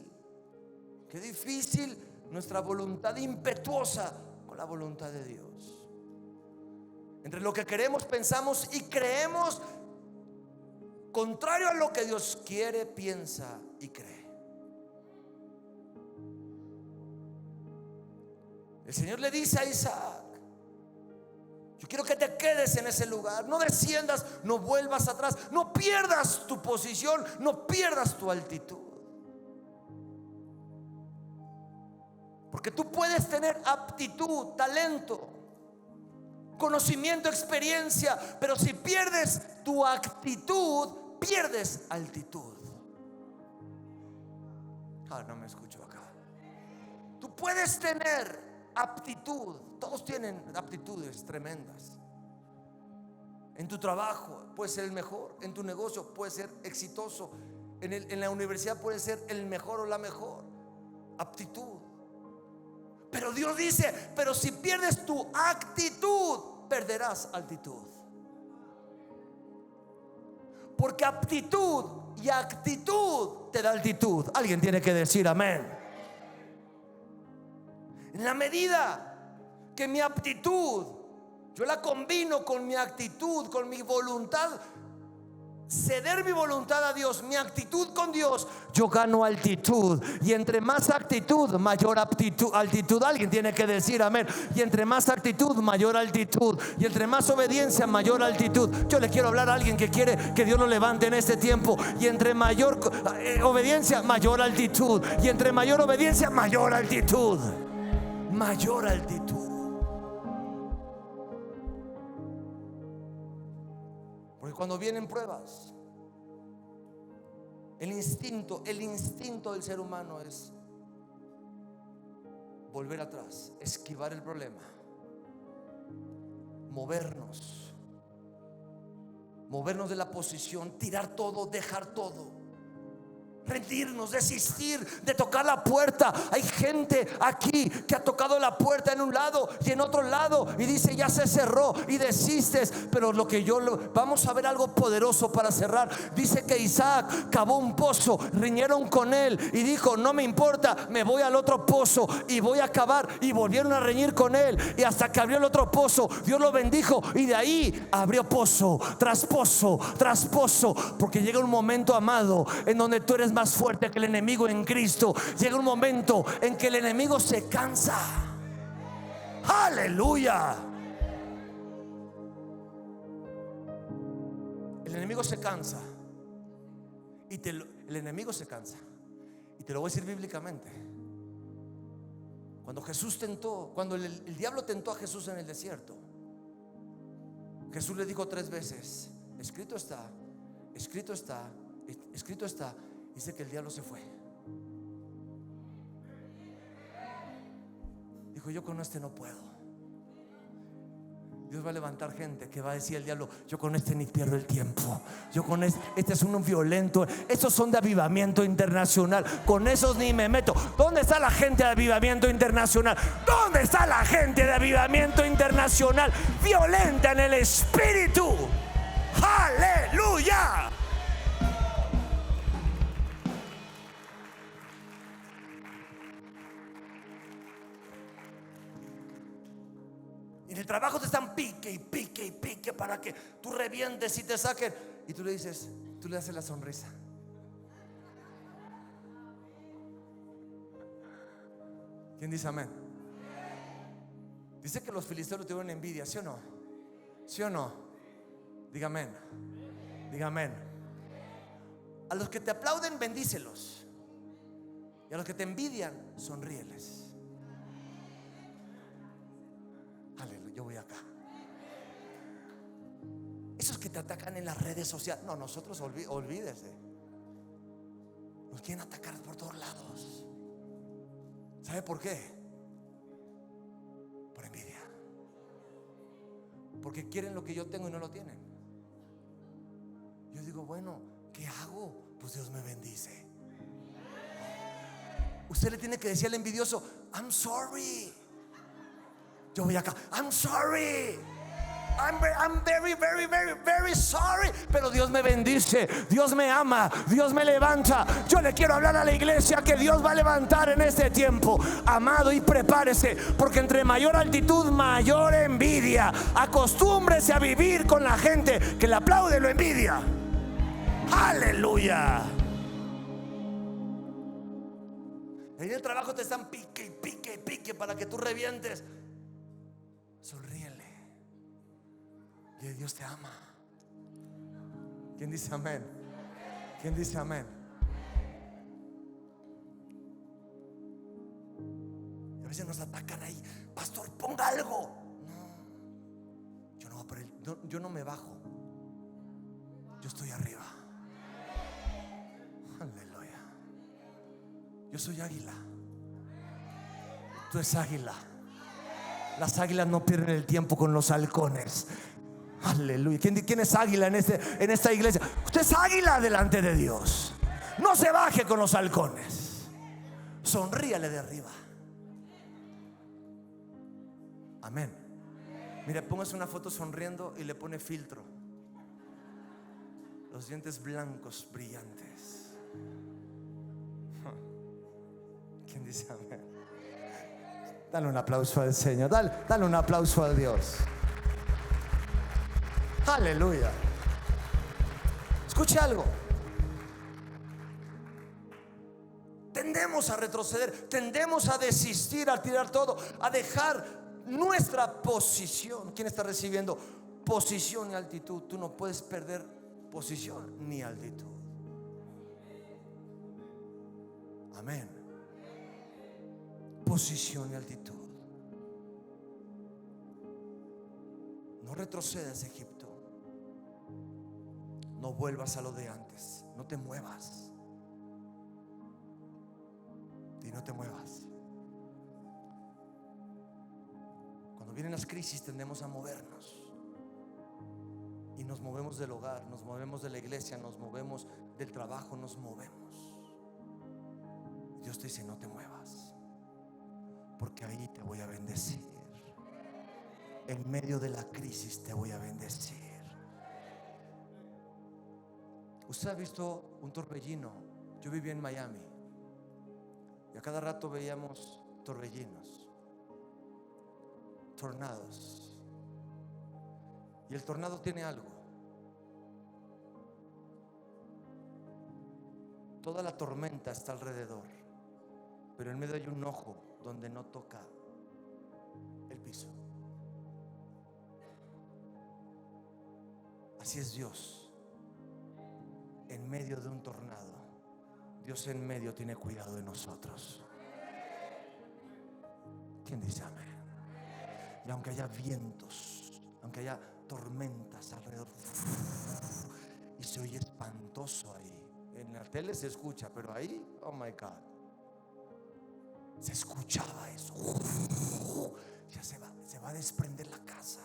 nuestra voluntad impetuosa con la voluntad de Dios. Entre lo que queremos, pensamos y creemos, contrario a lo que Dios quiere, piensa y cree. El Señor le dice a Isaac, yo quiero que te quedes en ese lugar, no desciendas, no vuelvas atrás, no pierdas tu posición, no pierdas tu altitud. Porque tú puedes tener aptitud, talento, conocimiento, experiencia, pero si pierdes tu actitud, pierdes altitud. No me escucho acá. Tú puedes tener aptitud, todos tienen aptitudes tremendas. En tu trabajo puedes ser el mejor, en tu negocio puedes ser exitoso, en la universidad puedes ser el mejor o la mejor. Aptitud. Pero Dios dice, pero si pierdes tu actitud, perderás altitud. Porque aptitud y actitud te da altitud. Alguien tiene que decir amén. En la medida que mi aptitud yo la combino con mi actitud, con mi voluntad, ceder mi voluntad a Dios, mi actitud con Dios, yo gano altitud. Y entre más actitud, mayor altitud. Alguien tiene que decir amén. Y entre más actitud, mayor altitud. Y entre más obediencia, mayor altitud. Yo le quiero hablar a alguien que quiere que Dios lo levante en este tiempo. Y entre mayor obediencia, mayor altitud. Y entre mayor obediencia, mayor altitud. Mayor altitud. Porque cuando vienen pruebas, el instinto del ser humano es volver atrás, esquivar el problema, movernos de la posición, tirar todo, dejar todo. rendirnos, desistir de tocar la puerta. Hay gente aquí que ha tocado la puerta en un lado y en otro lado y dice ya se cerró y desistes. Pero vamos a ver algo poderoso para cerrar. Dice que Isaac cavó un pozo, riñeron con él y dijo no me importa, me voy al otro pozo y voy a cavar, y volvieron a reñir con él y hasta que abrió el otro pozo Dios lo bendijo y de ahí abrió pozo tras pozo tras pozo. Porque llega un momento, amado, en donde tú eres más fuerte que el enemigo en Cristo. Llega un momento en que el enemigo se cansa. Aleluya. El enemigo se cansa el enemigo se cansa. Y te lo voy a decir bíblicamente. Cuando el diablo tentó a Jesús en el desierto, Jesús le dijo 3 veces: escrito está, escrito está, escrito está. Dice que el diablo se fue. Dijo yo con este no puedo. Dios va a levantar gente que va a decir al diablo: yo con este ni pierdo el tiempo. Yo con este es uno violento. Estos son de avivamiento internacional. Con esos ni me meto. ¿Dónde está la gente de avivamiento internacional? ¿Dónde está la gente de avivamiento internacional? Violenta en el espíritu. Aleluya. En el trabajo te están pique y pique y pique para que tú revientes y te saquen. Y tú le haces la sonrisa. ¿Quién dice amén? Dice que los filisteos tuvieron envidia, ¿sí o no? ¿Sí o no? Diga amén. Diga amén. A los que te aplauden, bendícelos. Y a los que te envidian, sonríeles. Yo voy acá. Esos que te atacan en las redes sociales, no, nosotros olvídese. Nos quieren atacar por todos lados. ¿Sabe por qué? Por envidia. Porque quieren lo que yo tengo y no lo tienen. Yo digo, bueno, ¿qué hago? Pues Dios me bendice. Usted le tiene que decir al envidioso: I'm sorry. Yo voy acá: I'm sorry. I'm very, very, very, very sorry. Pero Dios me bendice, Dios me ama, Dios me levanta. Yo le quiero hablar a la iglesia que Dios va a levantar en este tiempo, amado, y prepárese, porque entre mayor altitud, mayor envidia. Acostúmbrese a vivir con la gente que le aplaude, lo envidia. Aleluya. En el trabajo te están pique y pique y pique para que tú revientes. Sonríele, que Dios te ama. ¿Quién dice amén? ¿Quién dice amén? Y a veces nos atacan ahí: pastor, ponga algo. No, yo no voy por él. Yo no me bajo. Yo estoy arriba. Aleluya. Yo soy águila. Tú eres águila. Las águilas no pierden el tiempo con los halcones. Aleluya. ¿Quién es águila en esta iglesia? Usted es águila delante de Dios. No se baje con los halcones. Sonríale de arriba. Amén. Mire, póngase una foto sonriendo y le pone filtro. Los dientes blancos, brillantes. ¿Quién dice amén? Dale un aplauso al Señor. Dale un aplauso a Dios. Aleluya. Escuche algo. Tendemos a retroceder, tendemos a desistir, a tirar todo, a dejar nuestra posición. ¿Quién está recibiendo posición y altitud? Tú no puedes perder posición ni altitud. Amén. Posición y altitud. No retrocedas, Egipto. No vuelvas a lo de antes. No te muevas. Y no te muevas. Cuando vienen las crisis tendemos a movernos. Y nos movemos del hogar, nos movemos de la iglesia, nos movemos del trabajo, nos movemos. Dios te dice: no te muevas, porque ahí te voy a bendecir. En medio de la crisis te voy a bendecir. Usted ha visto un torbellino. Yo viví en Miami y a cada rato veíamos torbellinos, tornados. Y el tornado tiene algo: toda la tormenta está alrededor, pero en medio hay un ojo donde no toca el piso. Así es Dios. En medio de un tornado, Dios en medio tiene cuidado de nosotros. ¿Quién dice amén? Y aunque haya vientos, aunque haya tormentas alrededor, y se oye espantoso ahí. En la tele se escucha, pero ahí, oh my God, se escuchaba eso. Ya se va a desprender la casa.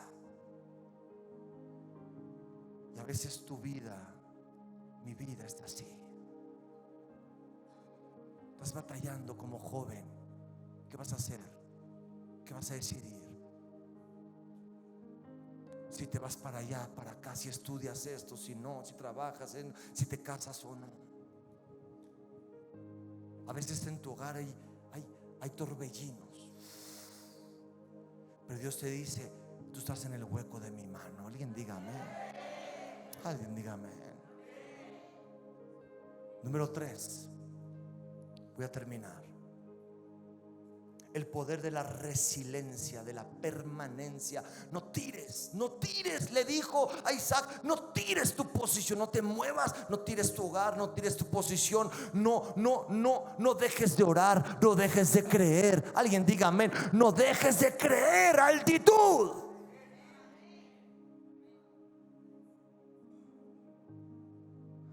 Y a veces tu vida, mi vida está así. Estás batallando como joven. ¿Qué vas a hacer? ¿Qué vas a decidir? Si te vas para allá, para acá, si estudias esto, si no, si trabajas, si te casas o no. A veces en tu hogar hay torbellinos, pero Dios te dice: tú estás en el hueco de mi mano. Alguien diga amén. Alguien diga amén. Número 3. Voy a terminar. El poder de la resiliencia, de la permanencia. No tires, no tires. Le dijo a Isaac: no tires tu posición, no te muevas, no tires tu hogar, no tires tu posición. No dejes de orar, no dejes de creer. Alguien diga amén. No dejes de creer. Altitud.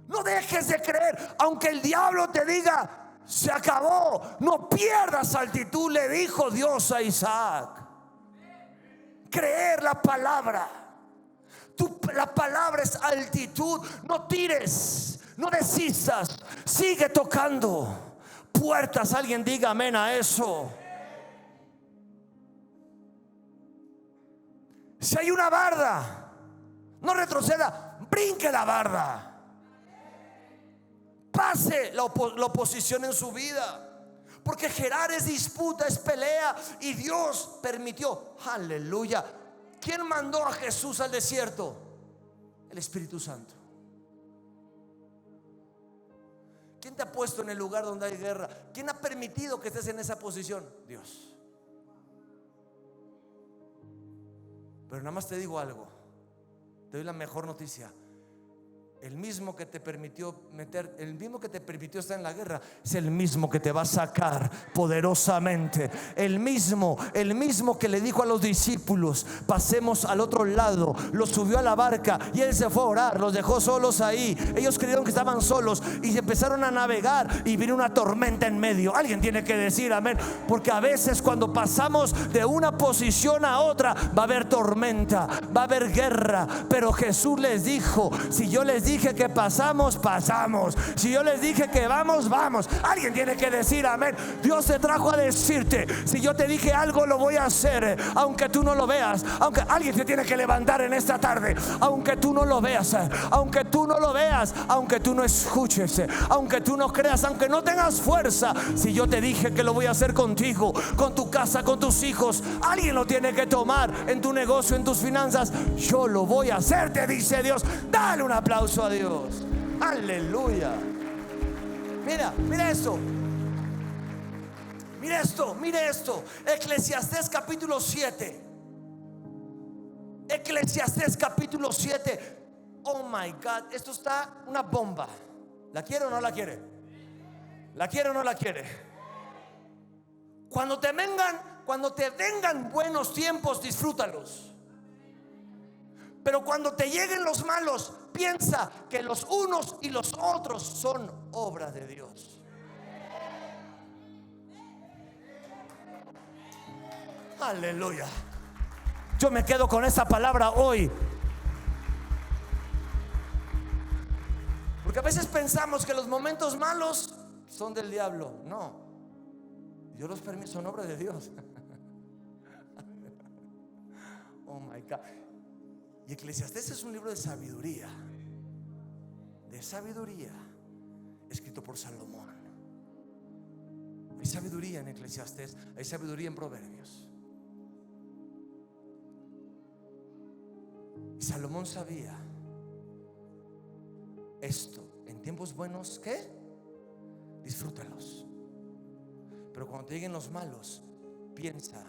No dejes de creer, aunque el diablo te diga: se acabó. No pierdas altitud, le dijo Dios a Isaac. Creer la palabra. La palabra es altitud. No tires, no desistas. Sigue tocando puertas. Alguien diga amén a eso. Si hay una barda, no retroceda, brinque la barda. Pase la oposición en su vida, porque Gerar es disputa, es pelea, y Dios permitió. Aleluya. ¿Quién mandó a Jesús al desierto? El Espíritu Santo. ¿Quién te ha puesto en el lugar donde hay guerra? ¿Quién ha permitido que estés en esa posición? Dios. Pero nada más te digo algo, te doy la mejor noticia. El mismo que te permitió el mismo que te permitió estar en la guerra, es el mismo que te va a sacar poderosamente. El mismo que le dijo a los discípulos: pasemos al otro lado. Los subió a la barca y él se fue a orar. Los dejó solos ahí. Ellos creyeron que estaban solos y se empezaron a navegar, y vino una tormenta en medio. Alguien tiene que decir amén. Porque a veces cuando pasamos de una posición a otra, va a haber tormenta, va a haber guerra. Pero Jesús les dijo: si yo les dije que pasamos, pasamos. Si yo les dije que vamos, vamos. Alguien tiene que decir amén. Dios te trajo a decirte: si yo te dije algo, lo voy a hacer, aunque tú no lo veas. Aunque alguien te tiene que levantar en esta tarde, aunque tú no lo veas, aunque tú no lo veas, aunque tú no escuches, aunque tú no creas, aunque no tengas fuerza. Si yo te dije que lo voy a hacer contigo, con tu casa, con tus hijos, alguien lo tiene que tomar. En tu negocio, en tus finanzas, yo lo voy a hacer, te dice Dios. Dale un aplauso a Dios. Aleluya. Mira esto. Mire esto. Eclesiastés capítulo 7. Eclesiastés capítulo 7. Oh my God, esto está una bomba. ¿La quiere o no la quiere? ¿La quiere o no la quiere? Cuando te vengan buenos tiempos, disfrútalos. Pero cuando te lleguen los malos, piensa que los unos y los otros son obra de Dios. Aleluya. Yo me quedo con esa palabra hoy, porque a veces pensamos que los momentos malos son del diablo. No, Yo los permiso, son obra de Dios. Oh my God. Y Eclesiastés es un libro de sabiduría. De sabiduría, escrito por Salomón. Hay sabiduría en Eclesiastés, hay sabiduría en Proverbios. Y Salomón sabía esto: en tiempos buenos, ¿qué? Disfrútalos. Pero cuando te lleguen los malos, piensa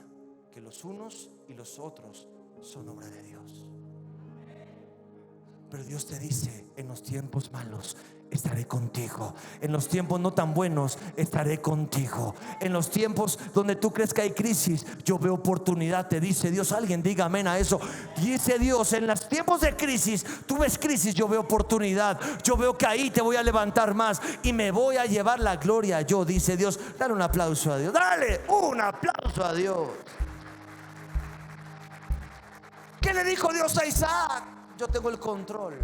que los unos y los otros son obra de Dios. Pero Dios te dice: en los tiempos malos estaré contigo. En los tiempos no tan buenos estaré contigo. En los tiempos donde tú crees que hay crisis, yo veo oportunidad, te dice Dios. Alguien diga amén a eso. Dice Dios: en los tiempos de crisis, tú ves crisis, yo veo oportunidad. Yo veo que ahí te voy a levantar más y me voy a llevar la gloria yo, dice Dios. Dale un aplauso a Dios. Dale un aplauso a Dios. ¿Qué le dijo Dios a Isaac? Yo tengo el control.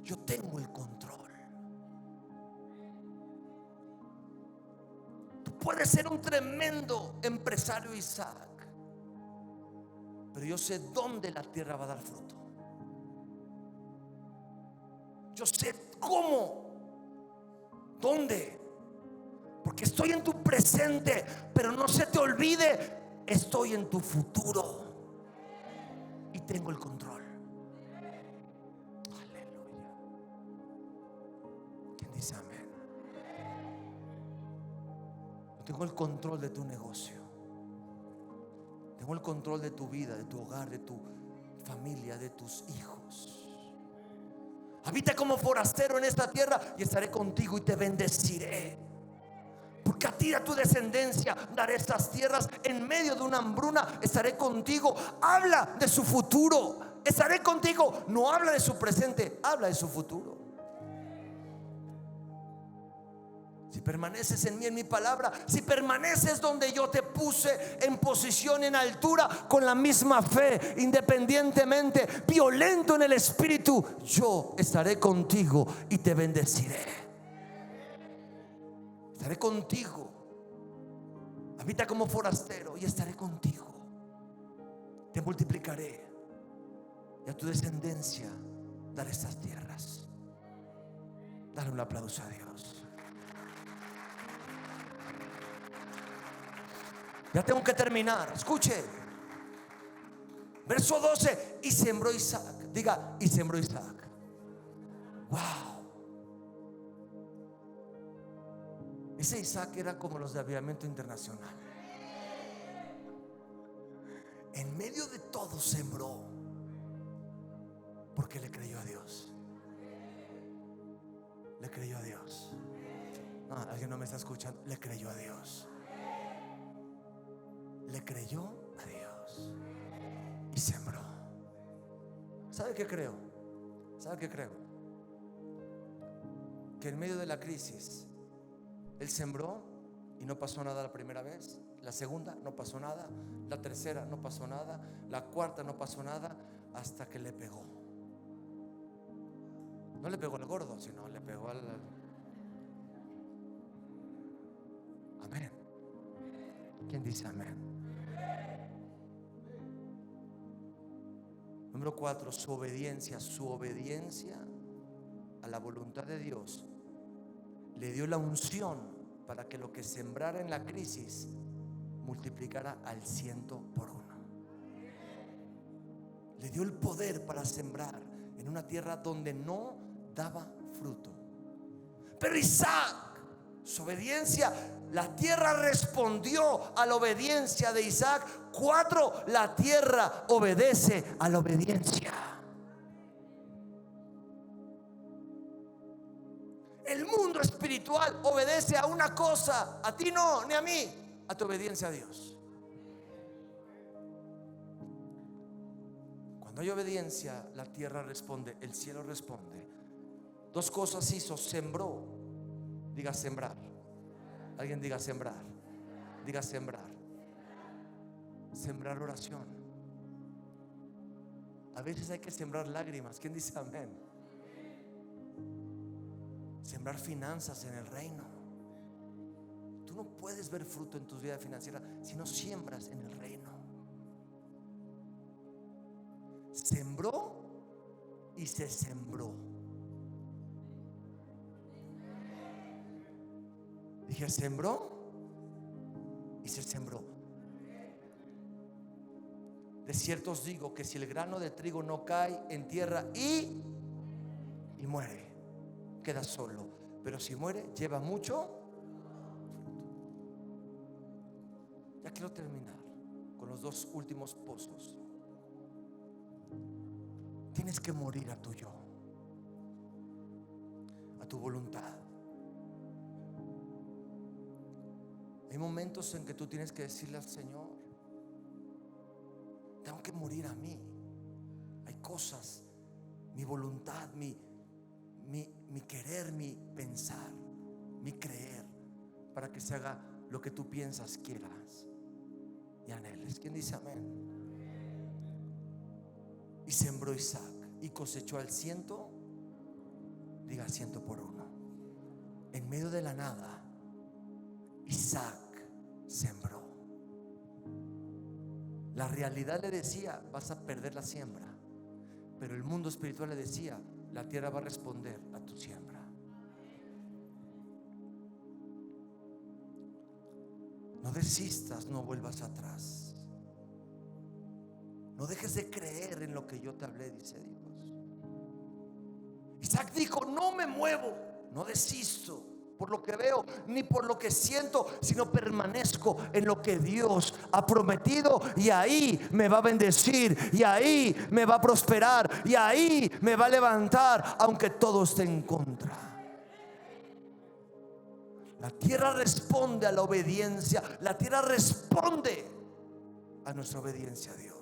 Yo tengo el control. Tú puedes ser un tremendo empresario, Isaac, pero yo sé dónde la tierra va a dar fruto. Yo sé cómo, dónde, porque estoy en tu presente. Pero no se te olvide, estoy en tu futuro y tengo el control. Aleluya. ¿Quién dice amén? Yo tengo el control de tu negocio. Tengo el control de tu vida, de tu hogar, de tu familia, de tus hijos. Habita como forastero en esta tierra y estaré contigo y te bendeciré. Porque a ti y a tu descendencia daré estas tierras. En medio de una hambruna estaré contigo. Habla de su futuro. Estaré contigo. No habla de su presente, habla de su futuro. Si permaneces en mí, en mi palabra, si permaneces donde yo te puse, en posición, en altura, con la misma fe, independientemente, violento en el espíritu, yo estaré contigo y te bendeciré. Estaré contigo. Habita como forastero y estaré contigo. Te multiplicaré y a tu descendencia daré estas tierras. Dale un aplauso a Dios. Ya tengo que terminar. Escuche. Verso 12. Y sembró Isaac. Diga: y sembró Isaac. Wow. Ese Isaac era como los de Avivamiento Internacional. En medio de todo sembró, porque le creyó a Dios. Le creyó a Dios. No, alguien no me está escuchando. Le creyó a Dios. Le creyó a Dios y sembró. ¿Sabe qué creo? ¿Sabe qué creo? Que en medio de la crisis él sembró y no pasó nada la primera vez. La segunda no pasó nada. La tercera no pasó nada. La cuarta no pasó nada. Hasta que le pegó. No le pegó al gordo, sino le pegó al... Amén. ¿Quién dice amén? Número 4, su obediencia. Su obediencia a la voluntad de Dios le dio la unción para que lo que sembrara en la crisis multiplicara al 100 por 1. Le dio el poder para sembrar en una tierra donde no daba fruto. Pero Isaac, su obediencia, la tierra respondió a la obediencia de Isaac. 4, la tierra obedece a la obediencia. El mundo espiritual obedece a una cosa, a ti no, ni a mí, a tu obediencia a Dios. Cuando hay obediencia, la tierra responde, el cielo responde. 2 cosas hizo: sembró. Diga sembrar. Alguien diga sembrar. Diga sembrar. Sembrar oración. A veces hay que sembrar lágrimas. ¿Quién dice amén? Sembrar finanzas en el reino. Tú no puedes ver fruto en tu vida financiera si no siembras en el reino. Sembró y se sembró. Dije, sembró y se sembró. De cierto os digo que si el grano de trigo no cae en tierra y muere, queda solo. Pero si muere, lleva mucho fruto. Ya quiero terminar con los dos últimos pozos. Tienes que morir a tu yo, a tu voluntad. Hay momentos en que tú tienes que decirle al Señor: tengo que morir a mí. Hay cosas, mi voluntad, mi querer, mi pensar, mi creer, para que se haga lo que tú piensas, quieras y anheles. ¿Quién dice amén? Y sembró Isaac y cosechó al 100, diga 100 por uno. En medio de la nada, Isaac sembró. La realidad le decía: vas a perder la siembra. Pero el mundo espiritual le decía: la tierra va a responder a tu siembra. No desistas, no vuelvas atrás. No dejes de creer en lo que yo te hablé, dice Dios. Isaac dijo: no me muevo, no desisto por lo que veo ni por lo que siento, sino permanezco en lo que Dios ha prometido, y ahí me va a bendecir, y ahí me va a prosperar, y ahí me va a levantar, aunque todo esté en contra. La tierra responde a la obediencia. La tierra responde a nuestra obediencia a Dios.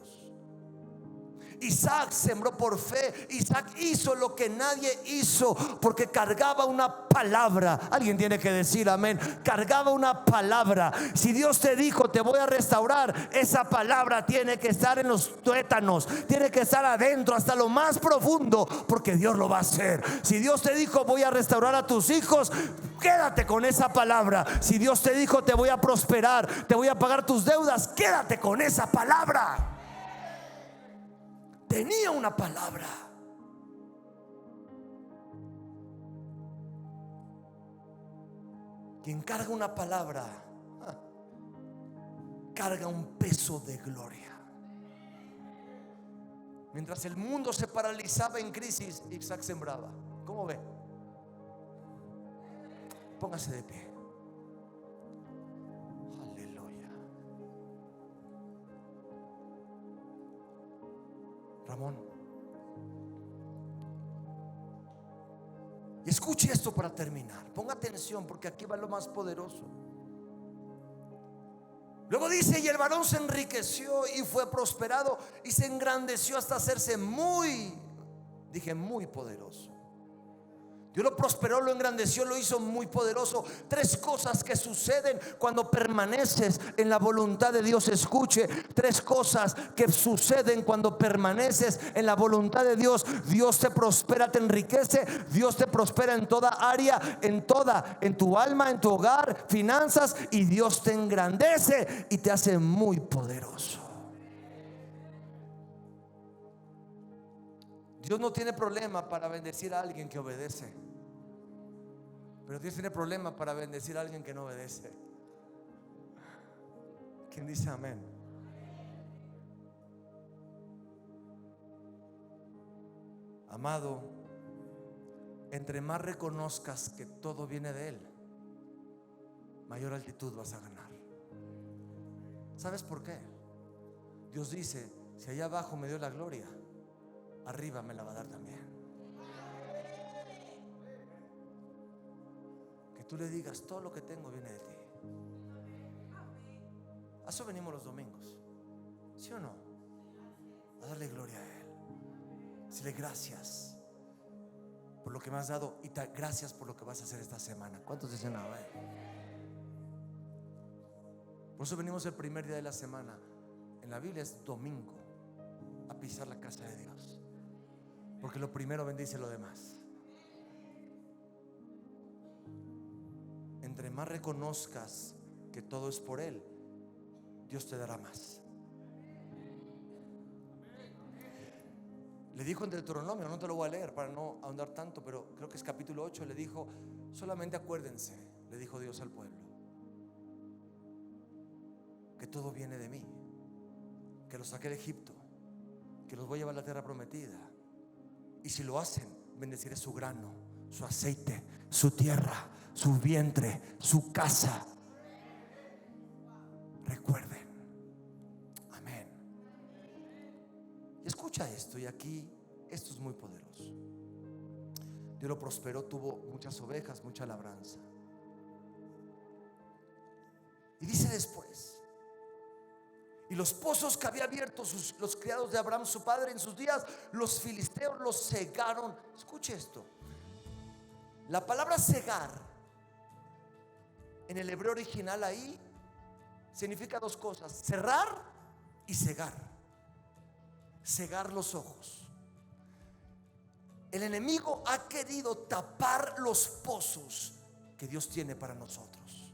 Isaac sembró por fe. Isaac hizo lo que nadie hizo, porque cargaba una palabra. Alguien tiene que decir amén. Cargaba una palabra. Si Dios te dijo: te voy a restaurar, esa palabra tiene que estar en los tuétanos, tiene que estar adentro, hasta lo más profundo, porque Dios lo va a hacer. Si Dios te dijo: voy a restaurar a tus hijos, quédate con esa palabra. Si Dios te dijo: te voy a prosperar, te voy a pagar tus deudas, quédate con esa palabra. Tenía una palabra. Quien carga una palabra, carga un peso de gloria. Mientras el mundo se paralizaba en crisis, Isaac sembraba. ¿Cómo ve? Póngase de pie. Ramón, y escuche esto para terminar. Ponga atención, porque aquí va lo más poderoso. Luego dice: y el varón se enriqueció y fue prosperado y se engrandeció hasta hacerse muy, dije muy poderoso. Dios lo prosperó, lo engrandeció, lo hizo muy poderoso. Tres cosas que suceden cuando permaneces en la voluntad de Dios. Escuche, tres cosas que suceden cuando permaneces en la voluntad de Dios. Dios te prospera, te enriquece. Dios te prospera en toda área, en tu alma, en tu hogar, finanzas. Y Dios te engrandece y te hace muy poderoso. Dios no tiene problema para bendecir a alguien que obedece, pero Dios tiene problema para bendecir a alguien que no obedece. ¿Quién dice amén? Amado, entre más reconozcas que todo viene de Él, mayor altitud vas a ganar. ¿Sabes por qué? Dios dice: si allá abajo me dio la gloria, arriba me la va a dar también. Que tú le digas: todo lo que tengo viene de ti. A eso venimos los domingos, ¿sí o no? A darle gloria a Él. Decirle: gracias por lo que me has dado, y gracias por lo que vas a hacer esta semana. ¿Cuántos dicen amén? Por eso venimos el primer día de la semana. En la Biblia es domingo, a pisar la casa de Dios, porque lo primero bendice lo demás. Entre más reconozcas que todo es por Él, Dios te dará más. Le dijo en Deuteronomio, no te lo voy a leer para no ahondar tanto, pero creo que es capítulo 8, le dijo: solamente acuérdense, le dijo Dios al pueblo, que todo viene de mí, que los saqué de Egipto, que los voy a llevar a la tierra prometida, y si lo hacen, bendeciré su grano, su aceite, su tierra, su vientre, su casa. Recuerden. Amén. Y escucha esto, y aquí esto es muy poderoso. Dios lo prosperó, tuvo muchas ovejas, mucha labranza. Y dice después: y los pozos que había abierto los criados de Abraham su padre en sus días, los filisteos los cegaron. Escuche esto. La palabra cegar en el hebreo original ahí significa dos cosas: cerrar y cegar. Cegar los ojos. El enemigo ha querido tapar los pozos que Dios tiene para nosotros.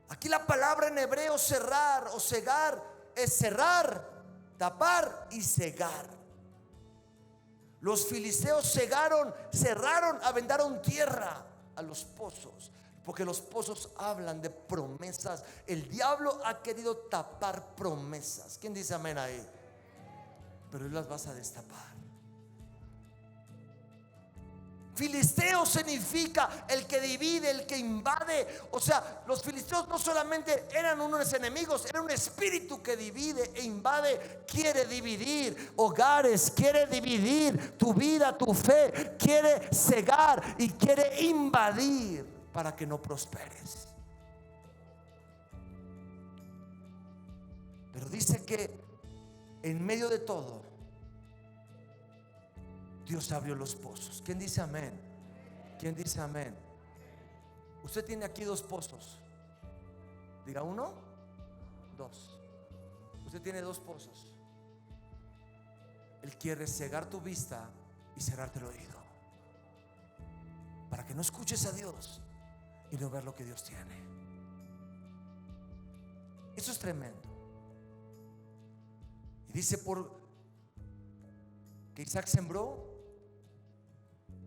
Aquí la palabra en hebreo cerrar o cegar es cerrar, tapar y cegar. Los filisteos cegaron, cerraron, aventaron tierra a los pozos, porque los pozos hablan de promesas. El diablo ha querido tapar promesas. ¿Quién dice amén ahí? Pero hoy las vas a destapar. Filisteo significa el que divide, el que invade. O sea, los filisteos no solamente eran unos enemigos, era un espíritu que divide e invade. Quiere dividir hogares, quiere dividir tu vida, tu fe, quiere cegar y quiere invadir para que no prosperes. Pero dice que en medio de todo Dios abrió los pozos. ¿Quién dice amén? ¿Quién dice amén? Usted tiene aquí dos pozos. Diga: uno, dos. Usted tiene dos pozos. Él quiere cegar tu vista y cerrarte el oído, para que no escuches a Dios y no ver lo que Dios tiene. Eso es tremendo. Y dice que Isaac sembró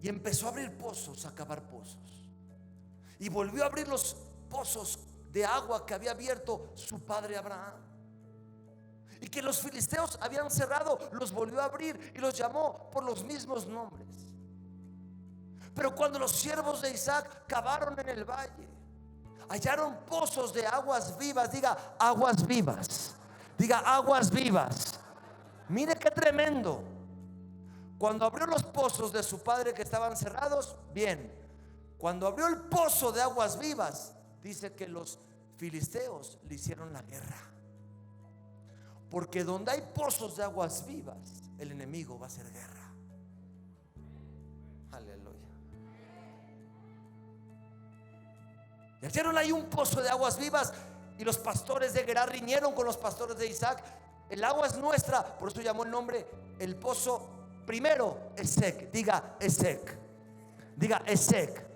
y empezó a abrir pozos, a cavar pozos, y volvió a abrir los pozos de agua que había abierto su padre Abraham, y que los filisteos habían cerrado, los volvió a abrir y los llamó por los mismos nombres. Pero cuando los siervos de Isaac cavaron en el valle, hallaron pozos de aguas vivas. Diga: aguas vivas. Diga: aguas vivas. Mire qué tremendo. Cuando abrió los pozos de su padre que estaban cerrados, bien. Cuando abrió el pozo de aguas vivas, dice que los filisteos le hicieron la guerra. Porque donde hay pozos de aguas vivas, el enemigo va a hacer guerra. Aleluya. Y hicieron ahí un pozo de aguas vivas, y los pastores de Gerar riñeron con los pastores de Isaac. El agua es nuestra, por eso llamó el nombre el pozo primero Esek. Diga: Esek. Diga: Esek.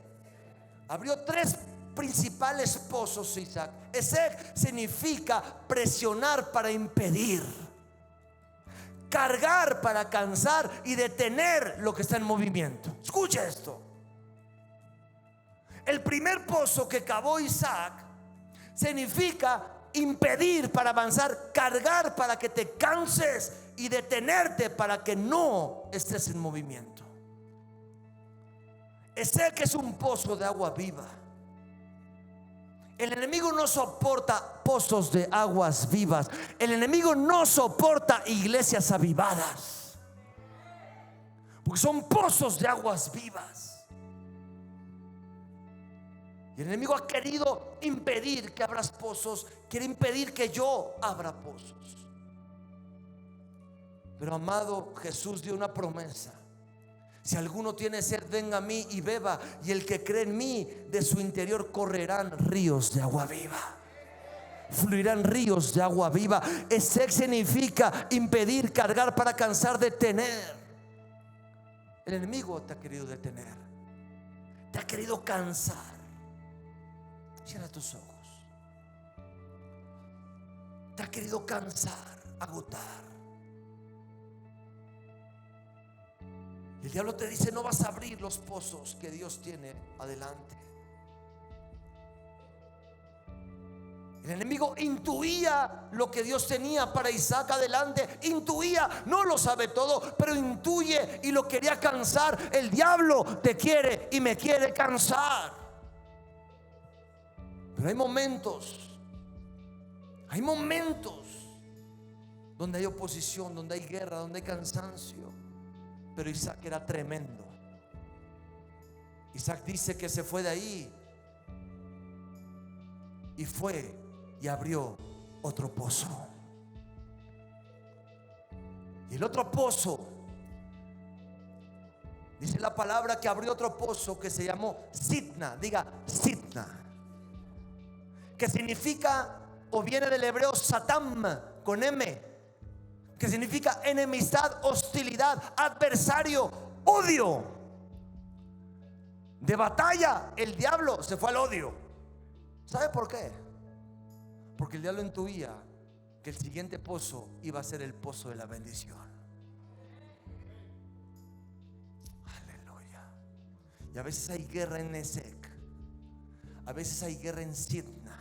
Abrió tres principales pozos Isaac. Esek significa presionar para impedir, cargar para cansar y detener lo que está en movimiento. Escucha esto. El primer pozo que cavó Isaac significa impedir para avanzar, cargar para que te canses y detenerte para que no estés en movimiento. Ese que es un pozo de agua viva. El enemigo no soporta pozos de aguas vivas. El enemigo no soporta iglesias avivadas, porque son pozos de aguas vivas. Y el enemigo ha querido impedir que abras pozos, quiere impedir que yo abra pozos. Pero amado, Jesús dio una promesa: si alguno tiene sed, venga a mí y beba, y el que cree en mí, de su interior correrán ríos de agua viva. Fluirán ríos de agua viva. Ese significa impedir, cargar para cansar, detener. El enemigo te ha querido detener, te ha querido cansar. Cierra tus ojos. Te ha querido cansar, agotar. El diablo te dice: no vas a abrir los pozos que Dios tiene adelante. El enemigo intuía lo que Dios tenía para Isaac adelante. Intuía, no lo sabe todo, pero intuye y lo quería cansar. El diablo te quiere y me quiere cansar. Pero hay momentos donde hay oposición, donde hay guerra, donde hay cansancio. Pero Isaac era tremendo. Isaac dice que se fue de ahí y fue y abrió otro pozo. Y el otro pozo, dice la palabra que abrió otro pozo que se llamó Sitna. Diga Sitna, que significa, o viene del hebreo Satam con M, que significa enemistad, hostilidad, adversario, odio. De batalla, el diablo se fue al odio. ¿Sabe por qué? Porque el diablo intuía que el siguiente pozo iba a ser el pozo de la bendición. Aleluya. Y a veces hay guerra en Nesek, a veces hay guerra en Sitna.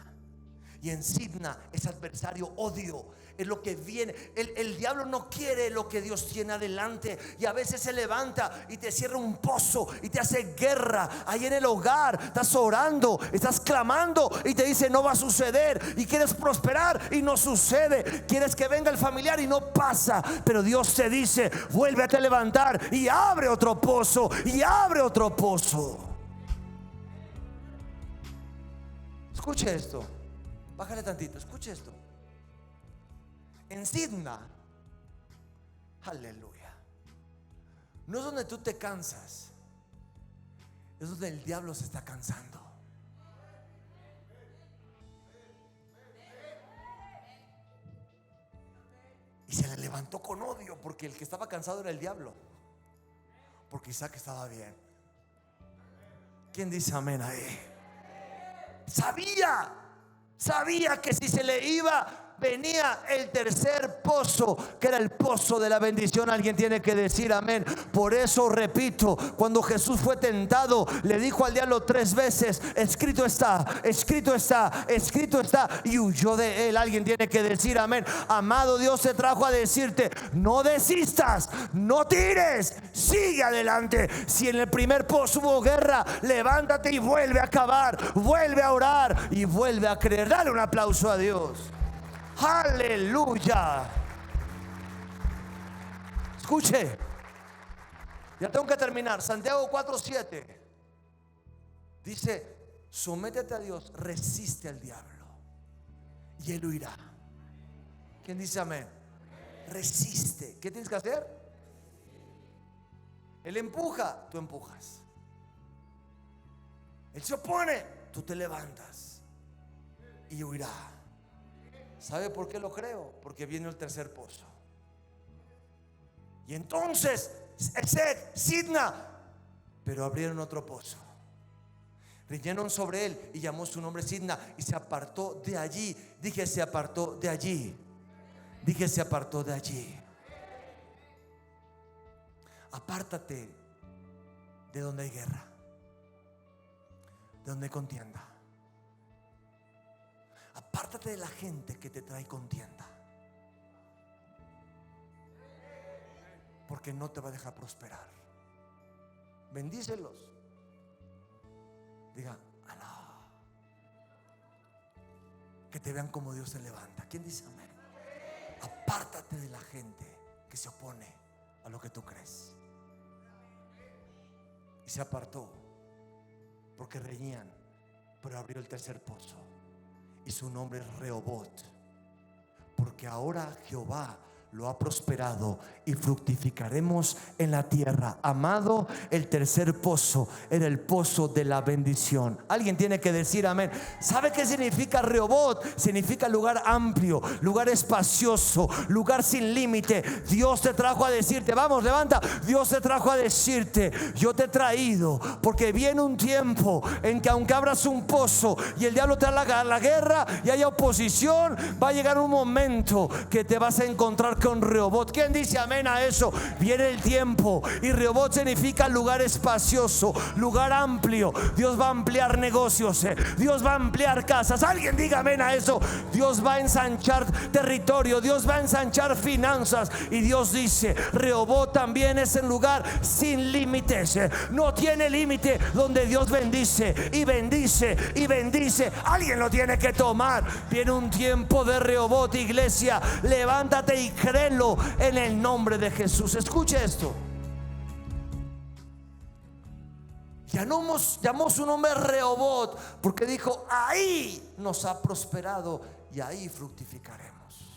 Y en Sitna es adversario, odio. Es lo que viene. El diablo no quiere lo que Dios tiene adelante. Y a veces se levanta y te cierra un pozo y te hace guerra ahí en el hogar. Estás orando, estás clamando y te dice: no va a suceder. Y quieres prosperar y no sucede. Quieres que venga el familiar y no pasa. Pero Dios te dice: vuélvete a levantar y abre otro pozo. Y abre otro pozo. Escuche esto. Bájale tantito, escuche esto. En Sitna, aleluya, no es donde tú te cansas, es donde el diablo se está cansando. Y se le levantó con odio, porque el que estaba cansado era el diablo, porque Isaac estaba bien. ¿Quién dice amén ahí? Sabía que si se le iba, venía el tercer pozo, que era el pozo de la bendición. Alguien tiene que decir amén. Por eso repito, cuando Jesús fue tentado, le dijo al diablo 3 veces: escrito está, escrito está, escrito está, y huyó de él. Alguien tiene que decir amén. Amado, Dios te trajo a decirte: no desistas, no tires, sigue adelante. Si en el primer pozo hubo guerra, levántate y vuelve a cavar, vuelve a orar y vuelve a creer. Dale un aplauso a Dios. Aleluya. Escuche, ya tengo que terminar. Santiago 4:7 dice: sométete a Dios, resiste al diablo y él huirá. ¿Quién dice amén? Resiste. ¿Qué tienes que hacer? Él empuja, tú empujas. Él se opone, tú te levantas y huirá. ¿Sabe por qué lo creo? Porque viene el tercer pozo. Y entonces Sitna, pero abrieron otro pozo, riñeron sobre él y llamó su nombre Sitna, y se apartó de allí. Dije: se apartó de allí. Dije: se apartó de allí. Apártate de donde hay guerra, de donde hay contienda. Apártate de la gente que te trae contienda, porque no te va a dejar prosperar. Bendícelos. Diga alá. Que te vean como Dios se levanta. ¿Quién dice amén? Apártate de la gente que se opone a lo que tú crees. Y se apartó porque reñían, pero abrió el tercer pozo. Y su nombre es Rehobot, porque ahora Jehová lo ha prosperado y fructificaremos en la tierra. Amado, el tercer pozo era el pozo de la bendición. Alguien tiene que decir amén. ¿Sabe qué significa Rehobot? Significa lugar amplio, lugar espacioso, lugar sin límite. Dios te trajo a decirte, vamos, levanta. Dios te trajo a decirte, yo te he traído porque viene un tiempo en que aunque abras un pozo y el diablo te haga la guerra y haya oposición, va a llegar un momento que te vas a encontrar con Rehobot. ¿Quién dice amén a eso? Viene el tiempo, y Rehobot significa lugar espacioso, lugar amplio. Dios va a ampliar negocios, Dios va a ampliar casas. Alguien diga amén a eso. Dios va a ensanchar territorio, Dios va a ensanchar finanzas. Y Dios dice, Rehobot también es el lugar sin límites. No tiene límite donde Dios bendice y bendice y bendice. Alguien lo tiene que tomar. Viene un tiempo de Rehobot, iglesia. Levántate y créelo en el nombre de Jesús. Escuche esto. Llamó su nombre Rehobot porque dijo, ahí nos ha prosperado y ahí fructificaremos.